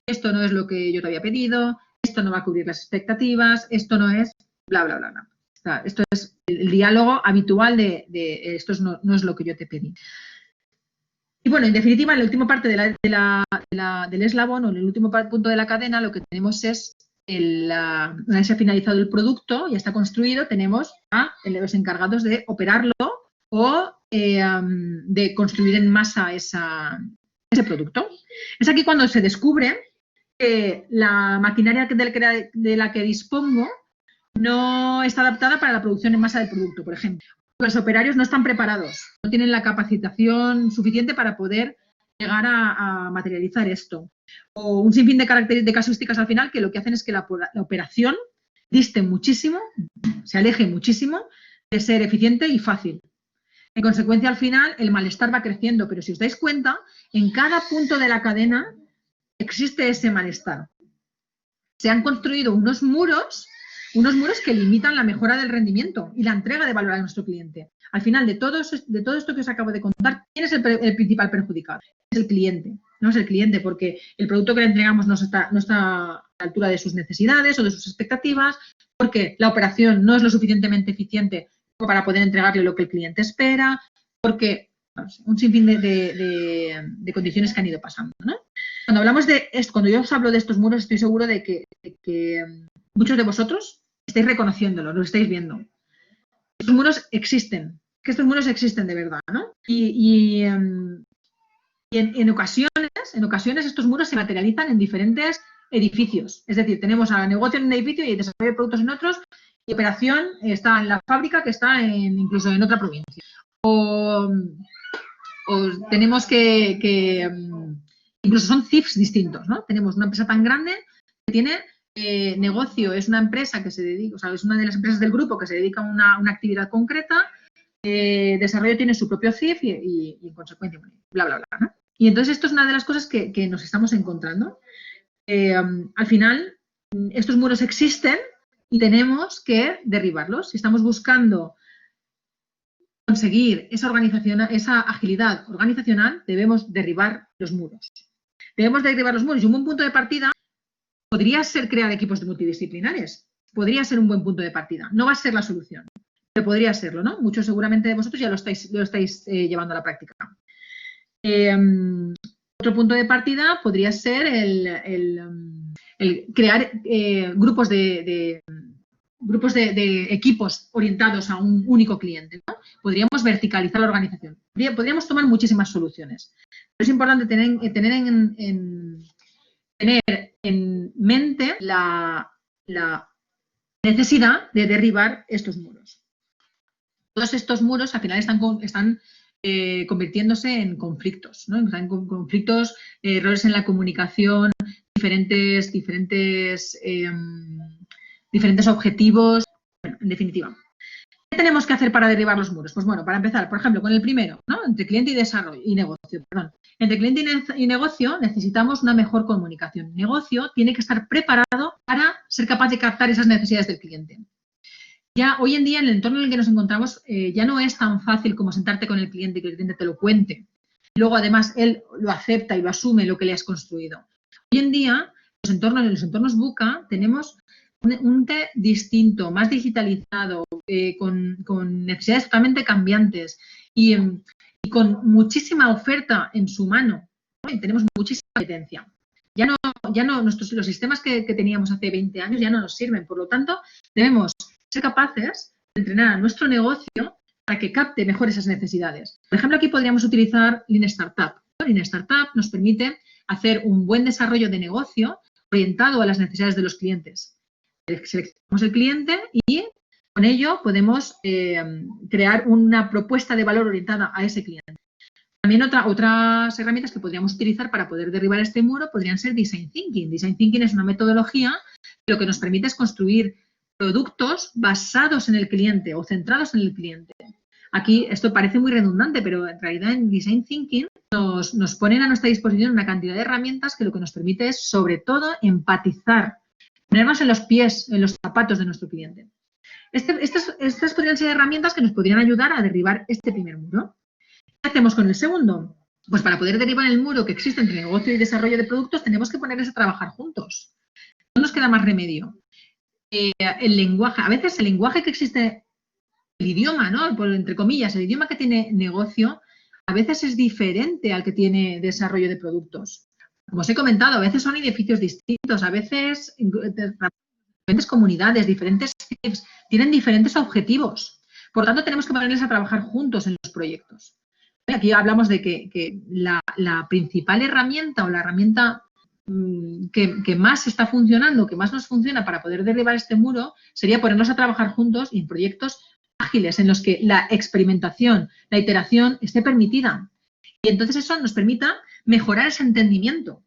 Esto no es lo que yo te había pedido, esto no va a cubrir las expectativas, esto no es, bla, bla, bla, bla. O sea, esto es el diálogo habitual de esto no es lo que yo te pedí. Y bueno, en definitiva, en la última parte del eslabón o en el último punto de la cadena, lo que tenemos es, una vez se ha finalizado el producto, ya está construido, tenemos a los encargados de operarlo o de construir en masa ese producto. Es aquí cuando se descubre que la maquinaria de la que dispongo no está adaptada para la producción en masa del producto, por ejemplo. Los operarios no están preparados, no tienen la capacitación suficiente para poder llegar a materializar esto. O un sinfín de casuísticas al final que lo que hacen es que la operación diste muchísimo, se aleje muchísimo de ser eficiente y fácil. En consecuencia, al final, el malestar va creciendo, pero si os dais cuenta, en cada punto de la cadena existe ese malestar. Se han construido unos muros que limitan la mejora del rendimiento y la entrega de valor a nuestro cliente. Al final, de todo esto que os acabo de contar, ¿quién es el principal perjudicado? Es el cliente. No es el cliente, porque el producto que le entregamos no está a la altura de sus necesidades o de sus expectativas, porque la operación no es lo suficientemente eficiente para poder entregarle lo que el cliente espera, porque un sinfín de condiciones que han ido pasando, ¿no? Cuando hablamos de esto, cuando yo os hablo de estos muros, estoy seguro de que muchos de vosotros estáis reconociéndolos, lo estáis viendo. Estos muros existen, que estos muros existen de verdad, ¿no? Y en ocasiones estos muros se materializan en diferentes edificios. Es decir, tenemos a negocio en un edificio y desarrollo de productos en otros, y operación está en la fábrica que está incluso en otra provincia. O tenemos que incluso son CIFs distintos, ¿no? Tenemos una empresa tan grande que tiene negocio, es una empresa que se dedica, o sea, es una de las empresas del grupo que se dedica a una actividad concreta, desarrollo tiene su propio CIF y en consecuencia, bla, bla, bla, ¿no? Y entonces esto es una de las cosas que nos estamos encontrando. Al final, estos muros existen y tenemos que derribarlos. Si estamos buscando conseguir esa agilidad organizacional, debemos derribar los muros. Debemos derribar los muros y un buen punto de partida podría ser crear equipos multidisciplinares. Podría ser un buen punto de partida. No va a ser la solución, pero podría serlo, ¿no? Muchos seguramente de vosotros ya lo estáis llevando a la práctica. Otro punto de partida podría ser el crear grupos de equipos orientados a un único cliente, ¿no? Podríamos verticalizar la organización. Podríamos tomar muchísimas soluciones. Pero es importante tener en mente la necesidad de derribar estos muros. Todos estos muros al final están convirtiéndose en conflictos, ¿no? Están en conflictos, errores en la comunicación, diferentes objetivos, bueno, en definitiva. ¿Qué tenemos que hacer para derribar los muros? Pues bueno, para empezar, por ejemplo, con el primero, ¿no? Entre cliente y negocio. Entre cliente y negocio necesitamos una mejor comunicación. Negocio tiene que estar preparado para ser capaz de captar esas necesidades del cliente. Ya hoy en día, en el entorno en el que nos encontramos, ya no es tan fácil como sentarte con el cliente y que el cliente te lo cuente. Luego, además, él lo acepta y lo asume lo que le has construido. Hoy en día, en los entornos VUCA, tenemos un TE distinto, más digitalizado, con necesidades totalmente cambiantes y con muchísima oferta en su mano, ¿no? Y tenemos muchísima competencia. Ya no los sistemas que teníamos hace 20 años ya no nos sirven. Por lo tanto, debemos ser capaces de entrenar a nuestro negocio para que capte mejor esas necesidades. Por ejemplo, aquí podríamos utilizar Lean Startup. Lean Startup nos permite hacer un buen desarrollo de negocio orientado a las necesidades de los clientes. Seleccionamos el cliente y con ello podemos crear una propuesta de valor orientada a ese cliente. También otras herramientas que podríamos utilizar para poder derribar este muro podrían ser Design Thinking. Design Thinking es una metodología que lo que nos permite es construir productos basados en el cliente o centrados en el cliente. Aquí esto parece muy redundante, pero en realidad en Design Thinking nos ponen a nuestra disposición una cantidad de herramientas que lo que nos permite es, sobre todo, empatizar, ponernos en los pies, en los zapatos de nuestro cliente. Estas podrían ser herramientas que nos podrían ayudar a derribar este primer muro. ¿Qué hacemos con el segundo? Pues para poder derribar el muro que existe entre negocio y desarrollo de productos, tenemos que ponerles a trabajar juntos. No nos queda más remedio. El lenguaje, a veces el lenguaje que existe, el idioma, ¿no? Entre comillas, el idioma que tiene negocio, a veces es diferente al que tiene desarrollo de productos. Como os he comentado, a veces son edificios distintos, a veces diferentes comunidades, diferentes tips, tienen diferentes objetivos. Por tanto, tenemos que ponerles a trabajar juntos en los proyectos. Aquí hablamos de que la principal herramienta o la herramienta que más está funcionando, que más nos funciona para poder derribar este muro, sería ponernos a trabajar juntos y en proyectos ágiles en los que la experimentación, la iteración esté permitida. Y entonces eso nos permita mejorar ese entendimiento.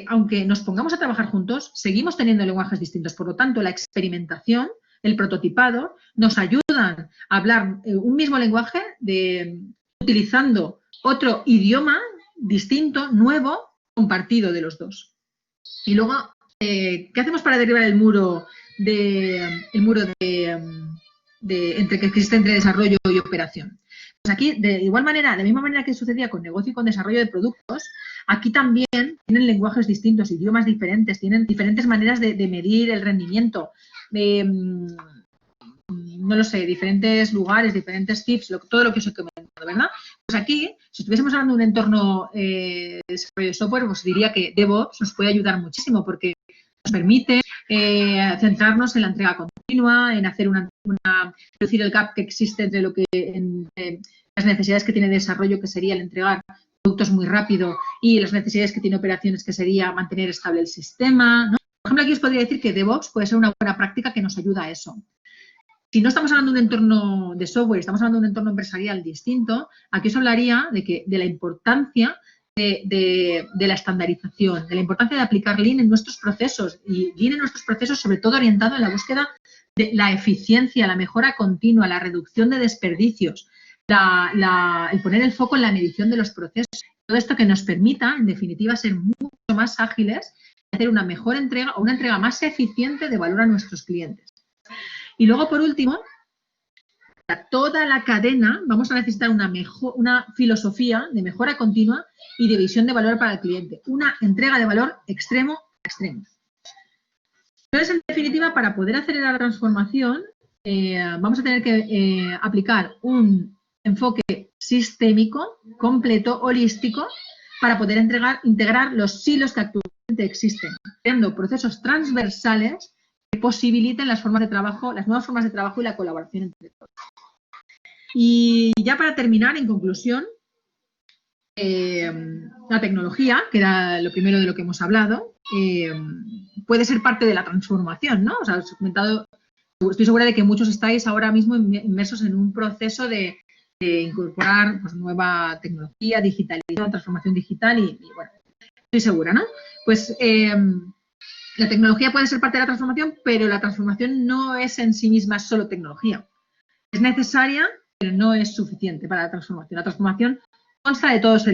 Aunque nos pongamos a trabajar juntos, seguimos teniendo lenguajes distintos. Por lo tanto, la experimentación, el prototipado, nos ayudan a hablar un mismo lenguaje utilizando otro idioma distinto, nuevo, compartido de los dos. Y luego, ¿qué hacemos para derribar el muro que existe entre desarrollo y operación? Pues aquí, de igual manera, de la misma manera que sucedía con negocio y con desarrollo de productos, aquí también tienen lenguajes distintos, idiomas diferentes, tienen diferentes maneras de medir el rendimiento, no lo sé, diferentes lugares, diferentes tips, todo lo que os he comentado, ¿verdad? Pues aquí, si estuviésemos hablando de un entorno de desarrollo de software, pues diría que DevOps nos puede ayudar muchísimo porque nos permite centrarnos en la entrega continua, en hacer reducir el gap que existe entre las necesidades que tiene desarrollo, que sería el entregar productos muy rápido, y las necesidades que tiene operaciones, que sería mantener estable el sistema, ¿no? Por ejemplo, aquí os podría decir que DevOps puede ser una buena práctica que nos ayuda a eso. Si no estamos hablando de un entorno de software, estamos hablando de un entorno empresarial distinto, aquí os hablaría de la importancia de la estandarización, de la importancia de aplicar Lean en nuestros procesos, y Lean en nuestros procesos sobre todo orientado en la búsqueda de la eficiencia, la mejora continua, la reducción de desperdicios, el poner el foco en la medición de los procesos. Todo esto que nos permita, en definitiva, ser mucho más ágiles y hacer una mejor entrega o una entrega más eficiente de valor a nuestros clientes. Y luego, por último, para toda la cadena vamos a necesitar una filosofía de mejora continua y de visión de valor para el cliente. Una entrega de valor extremo a extremo. Entonces, en definitiva, para poder acelerar la transformación, vamos a tener que aplicar un enfoque sistémico, completo, holístico, para poder integrar los silos que actualmente existen, creando procesos transversales que posibiliten las nuevas formas de trabajo y la colaboración entre todos. Y ya para terminar, en conclusión, la tecnología, que era lo primero de lo que hemos hablado, puede ser parte de la transformación, ¿no? O sea, os he comentado, estoy segura de que muchos estáis ahora mismo inmersos en un proceso de incorporar pues, nueva tecnología, digitalización, transformación digital y bueno, estoy segura, ¿no? Pues la tecnología puede ser parte de la transformación, pero la transformación no es en sí misma solo tecnología. Es necesaria, pero no es suficiente para la transformación. La transformación consta de todos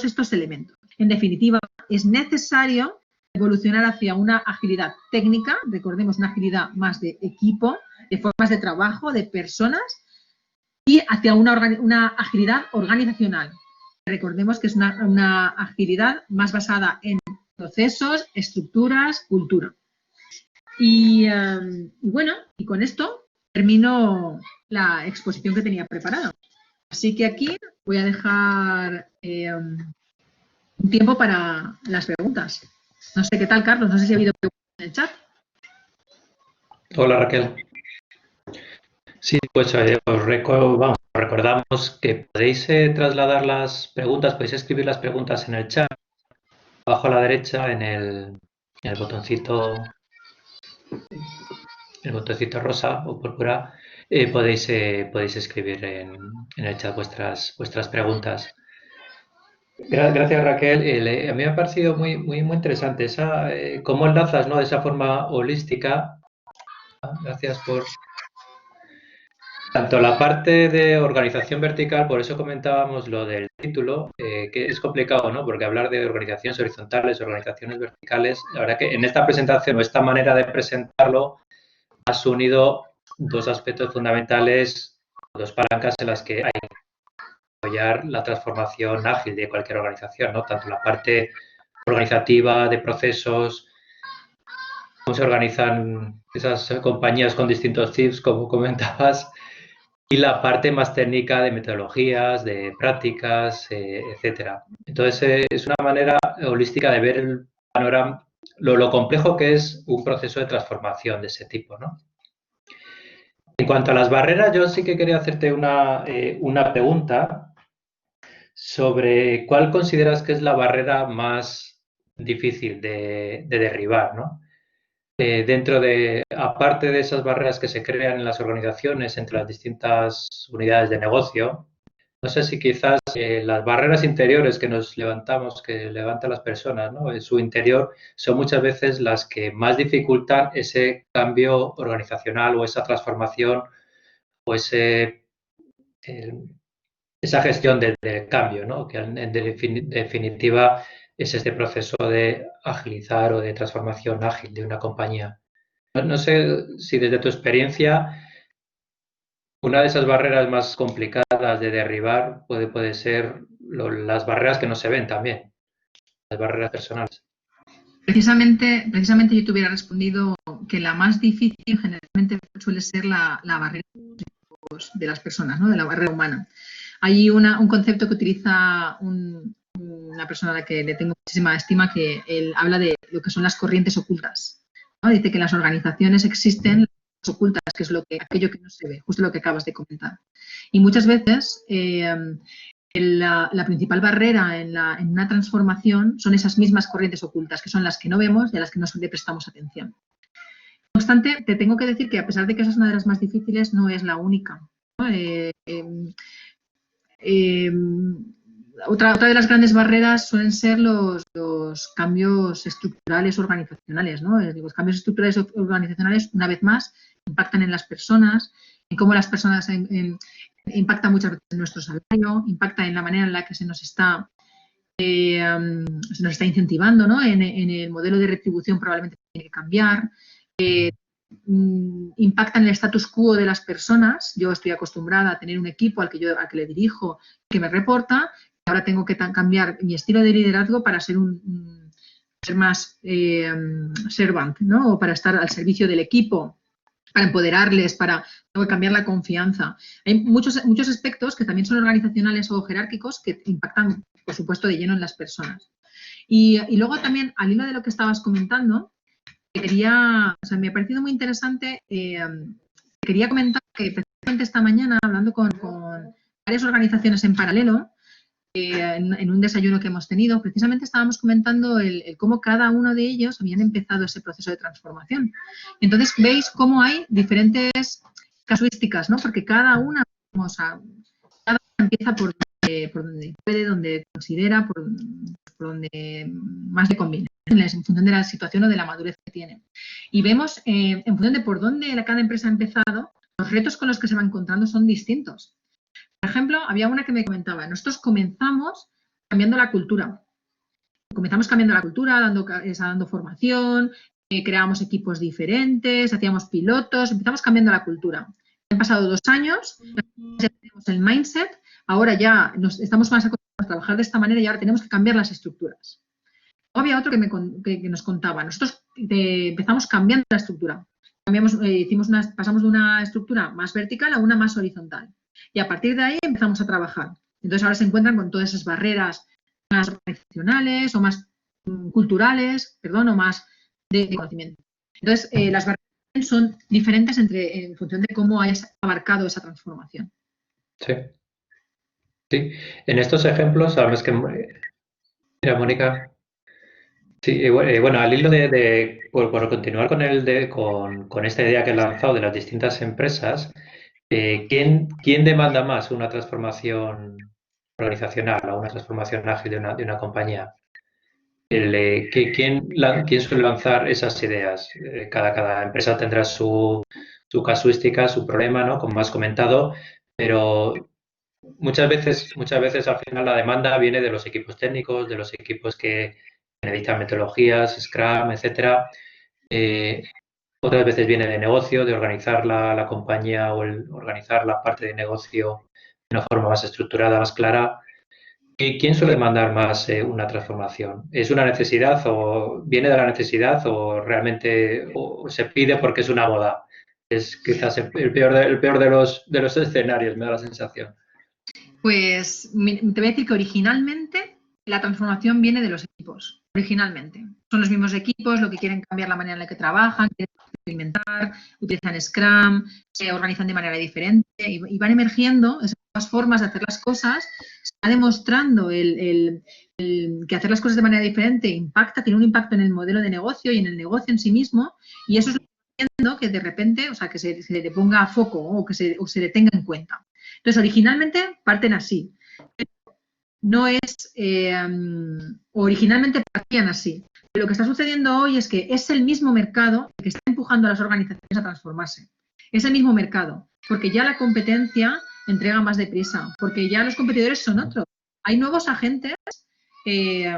estos elementos. En definitiva, es necesario evolucionar hacia una agilidad técnica, recordemos, una agilidad más de equipo, de formas de trabajo, de personas, y hacia una agilidad organizacional. Recordemos que es una agilidad más basada en procesos, estructuras, cultura. Y bueno, y con esto termino la exposición que tenía preparada. Así que aquí voy a dejar un tiempo para las preguntas. No sé qué tal, Carlos, no sé si ha habido preguntas en el chat. Hola, Raquel. Sí, pues os recordamos que podéis trasladar las preguntas, podéis escribir las preguntas en el chat, abajo a la derecha en el botoncito rosa o púrpura, podéis escribir en el chat vuestras preguntas. Gracias, Raquel. A mí me ha parecido muy interesante cómo enlazas, ¿no? De esa forma holística. Gracias por tanto la parte de organización vertical, por eso comentábamos lo del título, que es complicado, ¿no? Porque hablar de organizaciones horizontales, organizaciones verticales, la verdad que en esta presentación o esta manera de presentarlo has unido dos aspectos fundamentales, dos palancas en las que hay que apoyar la transformación ágil de cualquier organización, ¿no? Tanto la parte organizativa, de procesos, cómo se organizan esas compañías con distintos tips, como comentabas, y la parte más técnica de metodologías, de prácticas, etcétera. Entonces, es una manera holística de ver el panorama, lo complejo que es un proceso de transformación de ese tipo, ¿no? En cuanto a las barreras, yo sí que quería hacerte una pregunta sobre cuál consideras que es la barrera más difícil de derribar, ¿no? Dentro de, aparte de esas barreras que se crean en las organizaciones entre las distintas unidades de negocio, no sé si quizás las barreras interiores que nos levantamos, que levantan las personas, ¿no? En su interior, son muchas veces las que más dificultan ese cambio organizacional o esa transformación o esa gestión del cambio, ¿no? Que en definitiva es este proceso de agilizar o de transformación ágil de una compañía. No sé si desde tu experiencia una de esas barreras más complicadas de derribar puede ser las barreras que no se ven también, las barreras personales. Precisamente yo te hubiera respondido que la más difícil generalmente suele ser la barrera de las personas, ¿no? De la barrera humana. Hay un concepto que utiliza una persona a la que le tengo muchísima estima, que él habla de lo que son las corrientes ocultas, ¿no? Dice que en las organizaciones existen las ocultas, que es aquello que no se ve, justo lo que acabas de comentar. Y muchas veces la principal barrera en una transformación son esas mismas corrientes ocultas, que son las que no vemos y a las que no le prestamos atención. No obstante, te tengo que decir que a pesar de que esa es una de las más difíciles, no es la única, ¿no? Otra de las grandes barreras suelen ser los cambios estructurales organizacionales, ¿no? Los cambios estructurales organizacionales, una vez más, impactan en las personas, en cómo las personas impacta muchas veces en nuestro salario, impacta en la manera en la que se nos está incentivando, ¿no? En el modelo de retribución probablemente tiene que cambiar. Impacta en el status quo de las personas. Yo estoy acostumbrada a tener un equipo al que le dirijo, que me reporta. Ahora tengo que cambiar mi estilo de liderazgo para ser ser más servant, ¿no? O para estar al servicio del equipo, para empoderarles, tengo que cambiar la confianza. Hay muchos aspectos que también son organizacionales o jerárquicos que impactan, por supuesto, de lleno en las personas. Y luego también, al hilo de lo que estabas comentando, me ha parecido muy interesante, quería comentar que precisamente esta mañana, hablando con varias organizaciones en paralelo, en un desayuno que hemos tenido, precisamente estábamos comentando cómo cada uno de ellos habían empezado ese proceso de transformación. Entonces, veis cómo hay diferentes casuísticas, ¿no? Porque cada una empieza por donde puede, donde considera, por donde más le conviene, en función de la situación o de la madurez que tiene. Y vemos, en función de por dónde cada empresa ha empezado, los retos con los que se va encontrando son distintos. Por ejemplo, había una que me comentaba, nosotros comenzamos cambiando la cultura. Comenzamos cambiando la cultura, dando formación, creábamos equipos diferentes, hacíamos pilotos, empezamos cambiando la cultura. Han pasado 2 años, ya tenemos el mindset, ahora ya estamos más acostumbrados a trabajar de esta manera y ahora tenemos que cambiar las estructuras. Luego había otro que nos contaba, nosotros empezamos cambiando la estructura. Pasamos de una estructura más vertical a una más horizontal. Y a partir de ahí empezamos a trabajar. Entonces ahora se encuentran con todas esas barreras más organizacionales o más culturales, o más de conocimiento. Entonces, las barreras son diferentes en función de cómo hayas abarcado esa transformación. Sí. Sí. En estos ejemplos, sabes que... Mira, Mónica. Sí, bueno, al hilo por continuar con esta idea que he lanzado de las distintas empresas, ¿quién demanda más una transformación organizacional, a una transformación ágil de una compañía. ¿Quién suele lanzar esas ideas? Cada empresa tendrá su casuística, su problema, ¿no? Como has comentado, pero muchas veces al final la demanda viene de los equipos técnicos, de los equipos que necesitan metodologías, Scrum, etcétera. Otras veces viene de negocio, de organizar la compañía o organizar la parte de negocio de una forma más estructurada, más clara. ¿Quién suele demandar más una transformación? ¿Es una necesidad o viene de la necesidad o realmente o se pide porque es una moda? Es quizás el peor de los escenarios, me da la sensación. Pues te voy a decir que originalmente la transformación viene de los equipos, originalmente. Son los mismos equipos, lo que quieren cambiar la manera en la que trabajan, quieren experimentar, utilizan Scrum, se organizan de manera diferente y van emergiendo esas nuevas formas de hacer las cosas. Se va demostrando que hacer las cosas de manera diferente tiene un impacto en el modelo de negocio y en el negocio en sí mismo, y eso es lo que está haciendo que de repente, o sea, que se le ponga a foco o que se le tenga en cuenta. Entonces, originalmente parten así. No es, originalmente partían así. Pero lo que está sucediendo hoy es que es el mismo mercado el que está empujando a las organizaciones a transformarse. Es el mismo mercado, porque ya la competencia entrega más deprisa, porque ya los competidores son otros. Hay nuevos agentes que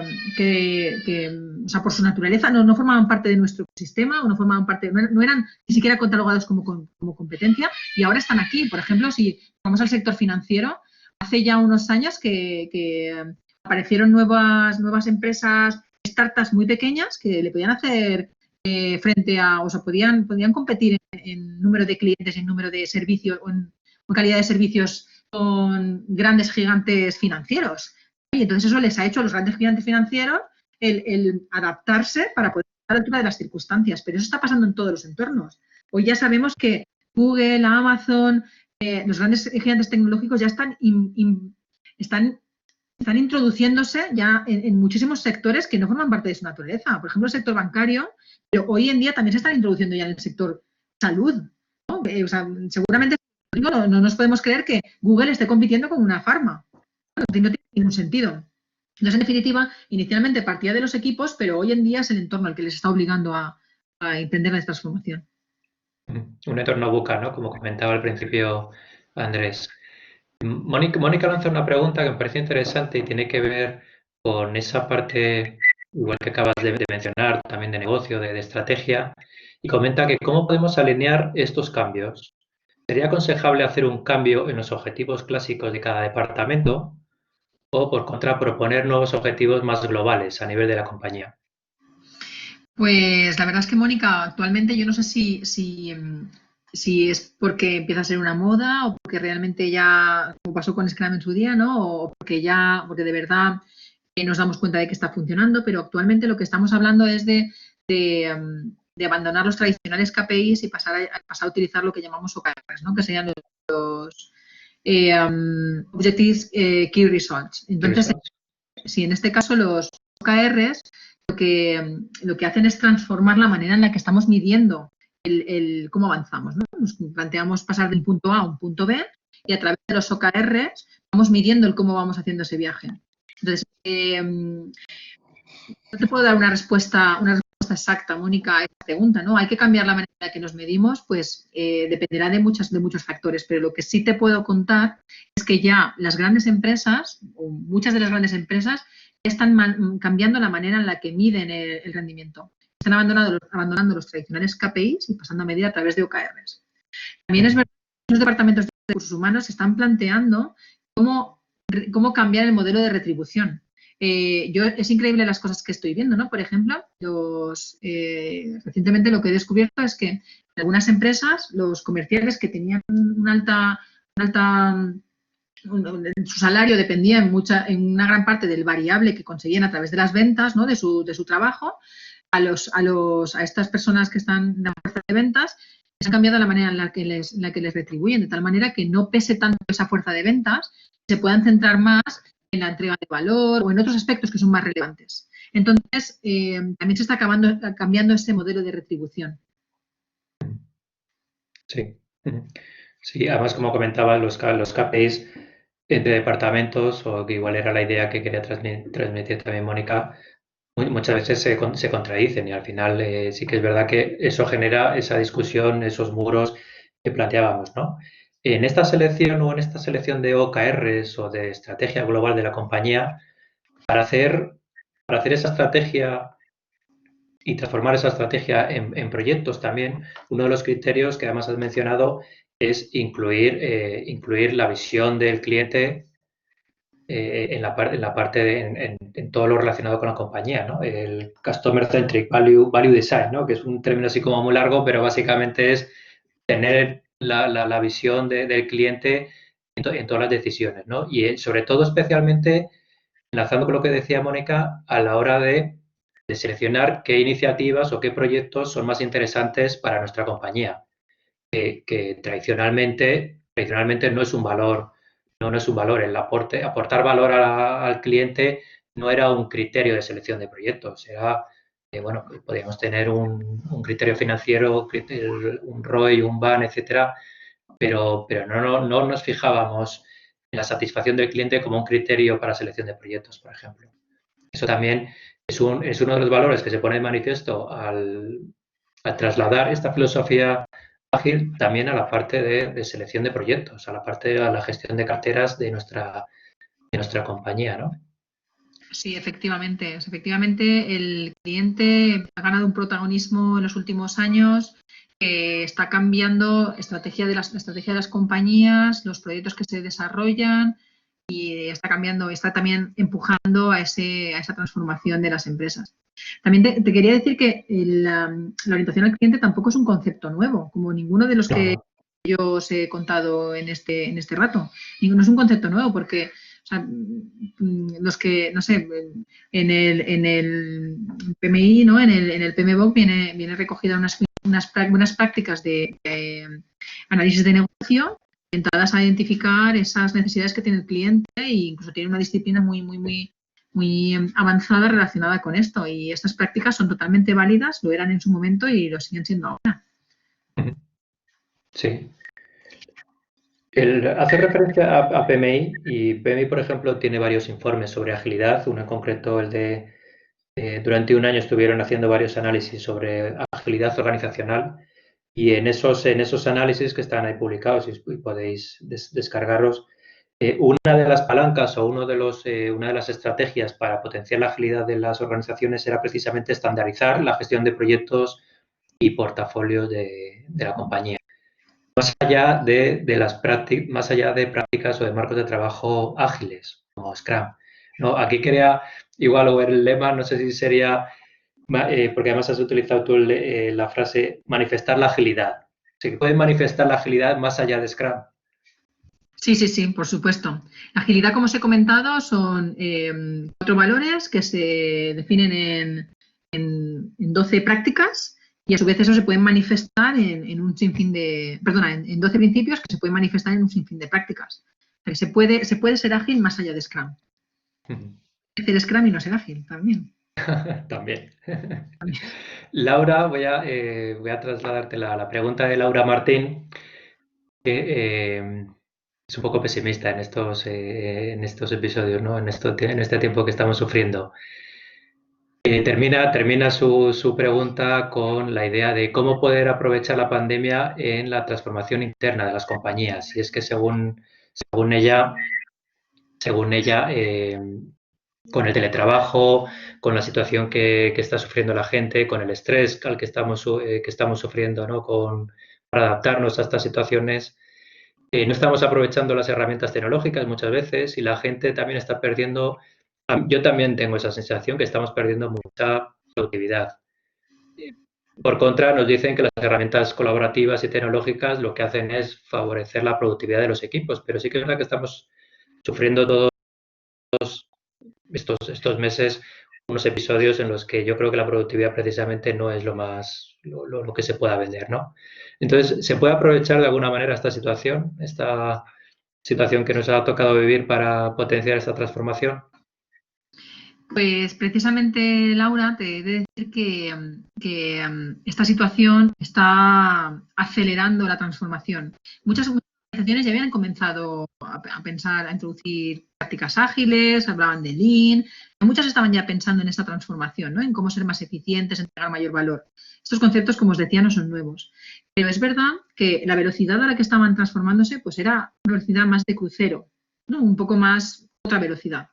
o sea, por su naturaleza no formaban parte de nuestro ecosistema o no eran ni siquiera catalogados como competencia y ahora están aquí. Por ejemplo, si vamos al sector financiero, hace ya unos años que aparecieron nuevas empresas, startups muy pequeñas que le podían hacer frente a, o sea, podían competir en número de clientes, en número de servicios o en calidad de servicios con grandes gigantes financieros. Y entonces eso les ha hecho a los grandes gigantes financieros el adaptarse para poder estar a la altura de las circunstancias. Pero eso está pasando en todos los entornos. Hoy ya sabemos que Google, Amazon, los grandes gigantes tecnológicos ya están introduciéndose ya en muchísimos sectores que no forman parte de su naturaleza. Por ejemplo, el sector bancario, pero hoy en día también se están introduciendo ya en el sector salud, ¿no? O sea, seguramente no nos podemos creer que Google esté compitiendo con una farma. No tiene ningún sentido. Entonces, en definitiva, inicialmente partía de los equipos, pero hoy en día es el entorno el que les está obligando a emprender la transformación. Un entorno buca, ¿no? Como comentaba al principio Andrés. Mónica lanza una pregunta que me parece interesante y tiene que ver con esa parte, igual que acabas de mencionar, también de negocio, de estrategia, y comenta que cómo podemos alinear estos cambios. ¿Sería aconsejable hacer un cambio en los objetivos clásicos de cada departamento o, por contra, proponer nuevos objetivos más globales a nivel de la compañía? Pues la verdad es que, Mónica, actualmente yo no sé si es porque empieza a ser una moda o porque realmente ya, como pasó con Scrum en su día, ¿no? O porque de verdad nos damos cuenta de que está funcionando, pero actualmente lo que estamos hablando es de abandonar los tradicionales KPIs y pasar a utilizar lo que llamamos OKRs, ¿no? Que serían los Objectives Key Results. Entonces, si en este caso los OKRs lo que hacen es transformar la manera en la que estamos midiendo cómo avanzamos, ¿no? Nos planteamos pasar de un punto A a un punto B y a través de los OKRs vamos midiendo el cómo vamos haciendo ese viaje. Entonces, no te puedo dar una respuesta exacta, Mónica, a esta pregunta, ¿no? Hay que cambiar la manera en la que nos medimos, pues dependerá de muchos factores, pero lo que sí te puedo contar es que ya las grandes empresas, o muchas de las grandes empresas, están cambiando la manera en la que miden el rendimiento. Están abandonando los tradicionales KPIs y pasando a medir a través de OKRs. También es verdad que los departamentos de recursos humanos se están planteando cómo cambiar el modelo de retribución. Es increíble las cosas que estoy viendo, ¿no? Por ejemplo, recientemente lo que he descubierto es que en algunas empresas los comerciales que tenían su salario dependía en una gran parte del variable que conseguían a través de las ventas, ¿no? de su trabajo, a estas personas que están en la fuerza de ventas les han cambiado la manera en la que les retribuyen, de tal manera que no pese tanto esa fuerza de ventas, se puedan centrar más en la entrega de valor o en otros aspectos que son más relevantes. Entonces, también se está cambiando ese modelo de retribución. Sí. Sí, además, como comentaba, los KPIs entre departamentos, o que igual era la idea que quería transmitir también Mónica, muchas veces se contradicen y al final sí que es verdad que eso genera esa discusión, esos muros que planteábamos, ¿no? En esta selección o en esta selección de OKRs o de estrategia global de la compañía, para hacer esa estrategia y transformar esa estrategia en proyectos también, uno de los criterios que además has mencionado es incluir la visión del cliente en la parte en todo lo relacionado con la compañía, ¿no? El Customer Centric Value Design, ¿no? Que es un término así como muy largo, pero básicamente es tener la visión del cliente en todas las decisiones, ¿no? Y sobre todo, especialmente, enlazando con lo que decía Mónica, a la hora de seleccionar qué iniciativas o qué proyectos son más interesantes para nuestra compañía, que tradicionalmente no es un valor, no es un valor. El aportar valor al cliente no era un criterio de selección de proyectos, era, bueno, podíamos tener un criterio financiero, un ROI, un BAN, etcétera, pero no nos fijábamos en la satisfacción del cliente como un criterio para selección de proyectos, por ejemplo. Eso también es uno de los valores que se pone de manifiesto al trasladar esta filosofía ágil también a la parte de selección de proyectos, a la gestión de carteras de nuestra compañía, ¿no? Sí, efectivamente. Efectivamente, el cliente ha ganado un protagonismo en los últimos años que está cambiando la estrategia de las compañías, los proyectos que se desarrollan y está también empujando a esa transformación de las empresas. También te quería decir que la orientación al cliente tampoco es un concepto nuevo, como ninguno de los que yo os he contado en este rato. No es un concepto nuevo porque los que, no sé, en el PMI, ¿no? En el PMBOK viene recogida unas buenas prácticas de análisis de negocio orientadas a identificar esas necesidades que tiene el cliente e incluso tiene una disciplina muy avanzada relacionada con esto. Y estas prácticas son totalmente válidas, lo eran en su momento y lo siguen siendo ahora. Sí. Hace referencia a PMI y PMI, por ejemplo, tiene varios informes sobre agilidad, uno en concreto el de durante un año estuvieron haciendo varios análisis sobre agilidad organizacional y en esos análisis que están ahí publicados y podéis descargarlos, una de las palancas o una de las estrategias para potenciar la agilidad de las organizaciones era precisamente estandarizar la gestión de proyectos y portafolios de la compañía. Más allá más allá de prácticas o de marcos de trabajo ágiles, como Scrum. ¿No? Aquí quería, igual, o el lema, no sé si sería, porque además has utilizado tú la frase manifestar la agilidad. ¿Se puede manifestar la agilidad más allá de Scrum? Sí, por supuesto. La agilidad, como os he comentado, son 4 valores que se definen en 12 prácticas y a su vez eso se pueden manifestar en un sinfín de, en 12 principios que se pueden manifestar en un sinfín de prácticas. O sea, que se puede ser ágil más allá de Scrum. Hacer Scrum y no ser ágil también. También. Laura, voy a trasladarte la pregunta de Laura Martín, que es un poco pesimista en estos episodios, ¿no? En este tiempo que estamos sufriendo. Termina su pregunta con la idea de cómo poder aprovechar la pandemia en la transformación interna de las compañías. Y es que según ella, con el teletrabajo, con la situación que está sufriendo la gente, con el estrés al que estamos sufriendo, ¿no? Para adaptarnos a estas situaciones, no estamos aprovechando las herramientas tecnológicas muchas veces y la gente también está perdiendo. Yo también tengo esa sensación que estamos perdiendo mucha productividad. Por contra, nos dicen que las herramientas colaborativas y tecnológicas lo que hacen es favorecer la productividad de los equipos, pero sí que es verdad que estamos sufriendo todos estos meses unos episodios en los que yo creo que la productividad precisamente no es lo que se pueda vender, ¿no? Entonces, ¿se puede aprovechar de alguna manera esta situación que nos ha tocado vivir para potenciar esta transformación? Pues precisamente, Laura, te he de decir que esta situación está acelerando la transformación. Muchas veces organizaciones ya habían comenzado a pensar, a introducir prácticas ágiles, hablaban de Lean. Muchas estaban ya pensando en esta transformación, ¿no? En cómo ser más eficientes, entregar mayor valor. Estos conceptos, como os decía, no son nuevos. Pero es verdad que la velocidad a la que estaban transformándose pues era una velocidad más de crucero, ¿no? Un poco más otra velocidad.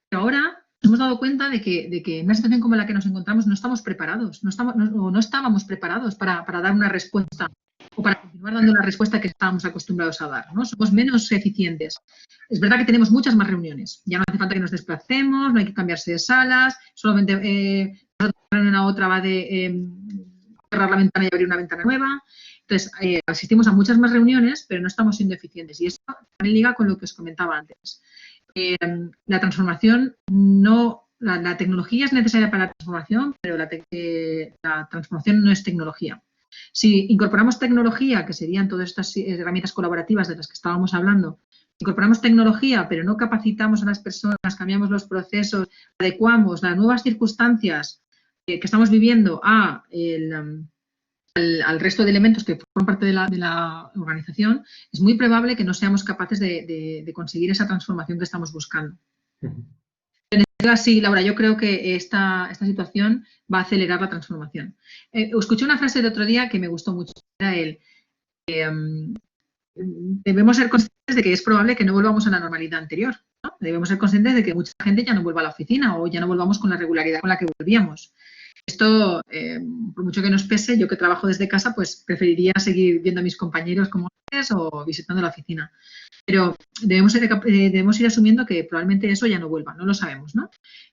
Pero ahora nos hemos dado cuenta de que en una situación como la que nos encontramos no estamos preparados, no estábamos preparados para dar una respuesta o para continuar dando la respuesta que estábamos acostumbrados a dar, ¿no? Somos menos eficientes. Es verdad que tenemos muchas más reuniones. Ya no hace falta que nos desplacemos, no hay que cambiarse de salas, solamente una otra va de cerrar la ventana y abrir una ventana nueva. Entonces, asistimos a muchas más reuniones, pero no estamos siendo eficientes. Y esto también liga con lo que os comentaba antes. La transformación la tecnología es necesaria para la transformación, pero la transformación no es tecnología. Si incorporamos tecnología, que serían todas estas herramientas colaborativas de las que estábamos hablando, incorporamos tecnología, pero no capacitamos a las personas, cambiamos los procesos, adecuamos las nuevas circunstancias que estamos viviendo al resto de elementos que forman parte de la organización, es muy probable que no seamos capaces de conseguir esa transformación que estamos buscando. Sí, Laura, yo creo que esta situación va a acelerar la transformación. Escuché una frase el otro día que me gustó mucho. Era debemos ser conscientes de que es probable que no volvamos a la normalidad anterior, ¿no? Debemos ser conscientes de que mucha gente ya no vuelva a la oficina o ya no volvamos con la regularidad con la que volvíamos. Esto, por mucho que nos pese, yo que trabajo desde casa, pues preferiría seguir viendo a mis compañeros como antes o visitando la oficina. Pero debemos ir asumiendo que probablemente eso ya no vuelva, no lo sabemos, ¿no?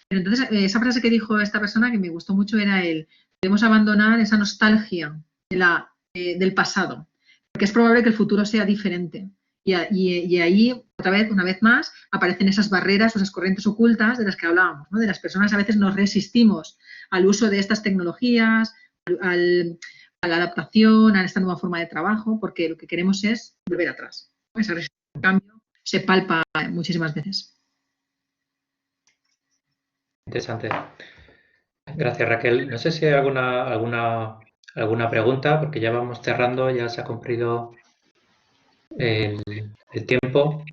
Pero entonces, esa frase que dijo esta persona que me gustó mucho era debemos abandonar esa nostalgia del pasado, porque es probable que el futuro sea diferente. Y ahí, una vez más, aparecen esas barreras o esas corrientes ocultas de las que hablábamos, ¿no? De las personas a veces nos resistimos al uso de estas tecnologías, a la adaptación, a esta nueva forma de trabajo, porque lo que queremos es volver atrás. Esa resistencia al cambio se palpa muchísimas veces. Interesante. Gracias, Raquel. No sé si hay alguna pregunta, porque ya vamos cerrando, ya se ha cumplido el tiempo.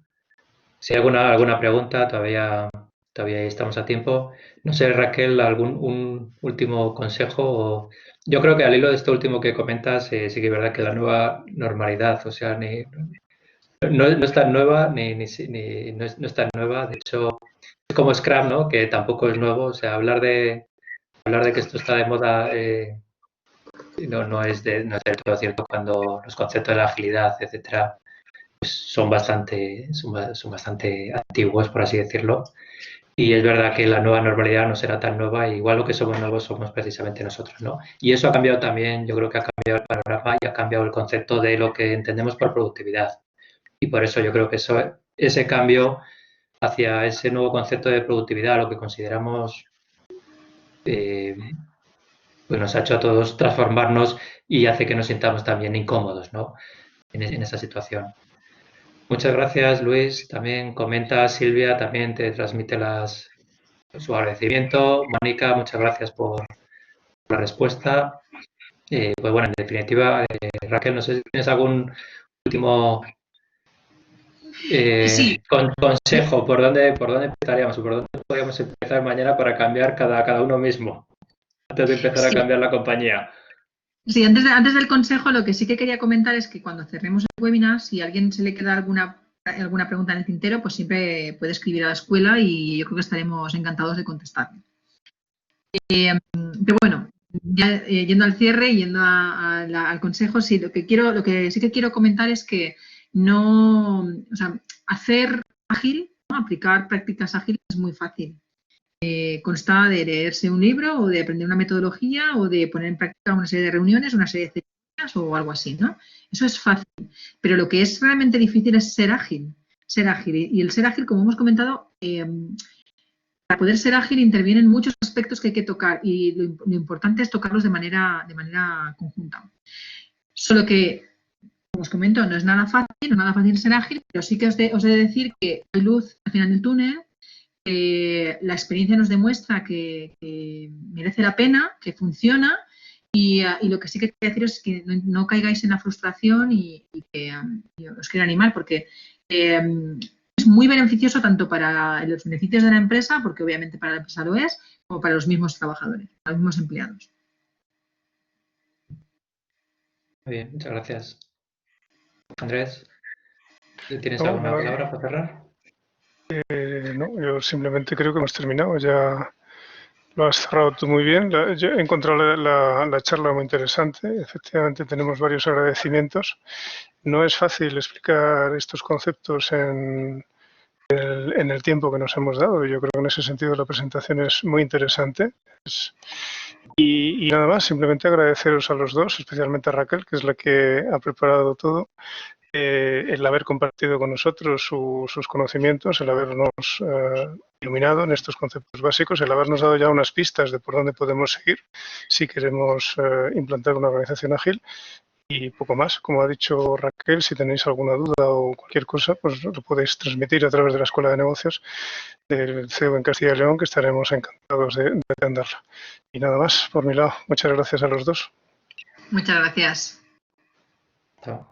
Si hay alguna pregunta, todavía estamos a tiempo. No sé, Raquel, un último consejo. Yo creo que al hilo de esto último que comentas, sí que es verdad que la nueva normalidad, o sea, no es tan nueva, no es tan nueva. De hecho, es como Scrum, ¿no? Que tampoco es nuevo. O sea, hablar de que esto está de moda no es del todo cierto cuando los conceptos de la agilidad, etcétera, pues son bastante antiguos, por así decirlo. Y es verdad que la nueva normalidad no será tan nueva, igual lo que somos nuevos somos precisamente nosotros, ¿no? Y eso ha cambiado también, yo creo que ha cambiado el panorama y ha cambiado el concepto de lo que entendemos por productividad. Y por eso yo creo que ese cambio hacia ese nuevo concepto de productividad, lo que consideramos, pues nos ha hecho a todos transformarnos y hace que nos sintamos también incómodos, ¿no? En esa situación. Muchas gracias, Luis. También comenta Silvia, también te transmite su agradecimiento. Mónica, muchas gracias por la respuesta. Pues bueno, en definitiva, Raquel, no sé si tienes algún último consejo, ¿por dónde empezaríamos? ¿Por dónde podríamos empezar mañana para cambiar cada uno mismo? Antes de empezar a cambiar la compañía. Sí, antes del consejo, lo que sí que quería comentar es que cuando cerremos el webinar, si a alguien se le queda alguna pregunta en el tintero, pues siempre puede escribir a la escuela y yo creo que estaremos encantados de contestarle. Pero bueno, ya yendo al cierre y yendo al consejo, sí, lo que sí que quiero comentar es que hacer ágil, ¿no? Aplicar prácticas ágiles es muy fácil. Consta de leerse un libro o de aprender una metodología o de poner en práctica una serie de reuniones, una serie de ceremonias o algo así, ¿no? Eso es fácil. Pero lo que es realmente difícil es ser ágil. Ser ágil. Y el ser ágil, como hemos comentado, para poder ser ágil intervienen muchos aspectos que hay que tocar y lo importante es tocarlos de manera conjunta. Solo que, como os comento, no es nada fácil ser ágil, pero sí que os he de decir que hay luz al final del túnel. La experiencia nos demuestra que merece la pena, que funciona Y lo que sí que quería deciros es que no caigáis en la frustración y que os quiero animar porque es muy beneficioso tanto para los beneficios de la empresa, porque obviamente para la empresa lo es, como para los mismos trabajadores, para los mismos empleados. Muy bien, muchas gracias. Andrés, ¿tienes No, alguna nada. palabra para cerrar? No, yo simplemente creo que hemos terminado. Ya lo has cerrado tú muy bien. Yo he encontrado la charla muy interesante. Efectivamente, tenemos varios agradecimientos. No es fácil explicar estos conceptos en el tiempo que nos hemos dado. Yo creo que en ese sentido la presentación es muy interesante. Y nada más, simplemente agradeceros a los dos, especialmente a Raquel, que es la que ha preparado todo, el haber compartido con nosotros sus conocimientos, el habernos iluminado en estos conceptos básicos, el habernos dado ya unas pistas de por dónde podemos seguir si queremos implantar una organización ágil. Y poco más, como ha dicho Raquel, si tenéis alguna duda o cualquier cosa, pues lo podéis transmitir a través de la Escuela de Negocios del CEO en Castilla y León, que estaremos encantados de atenderla. Y nada más, por mi lado, muchas gracias a los dos. Muchas gracias. Chao.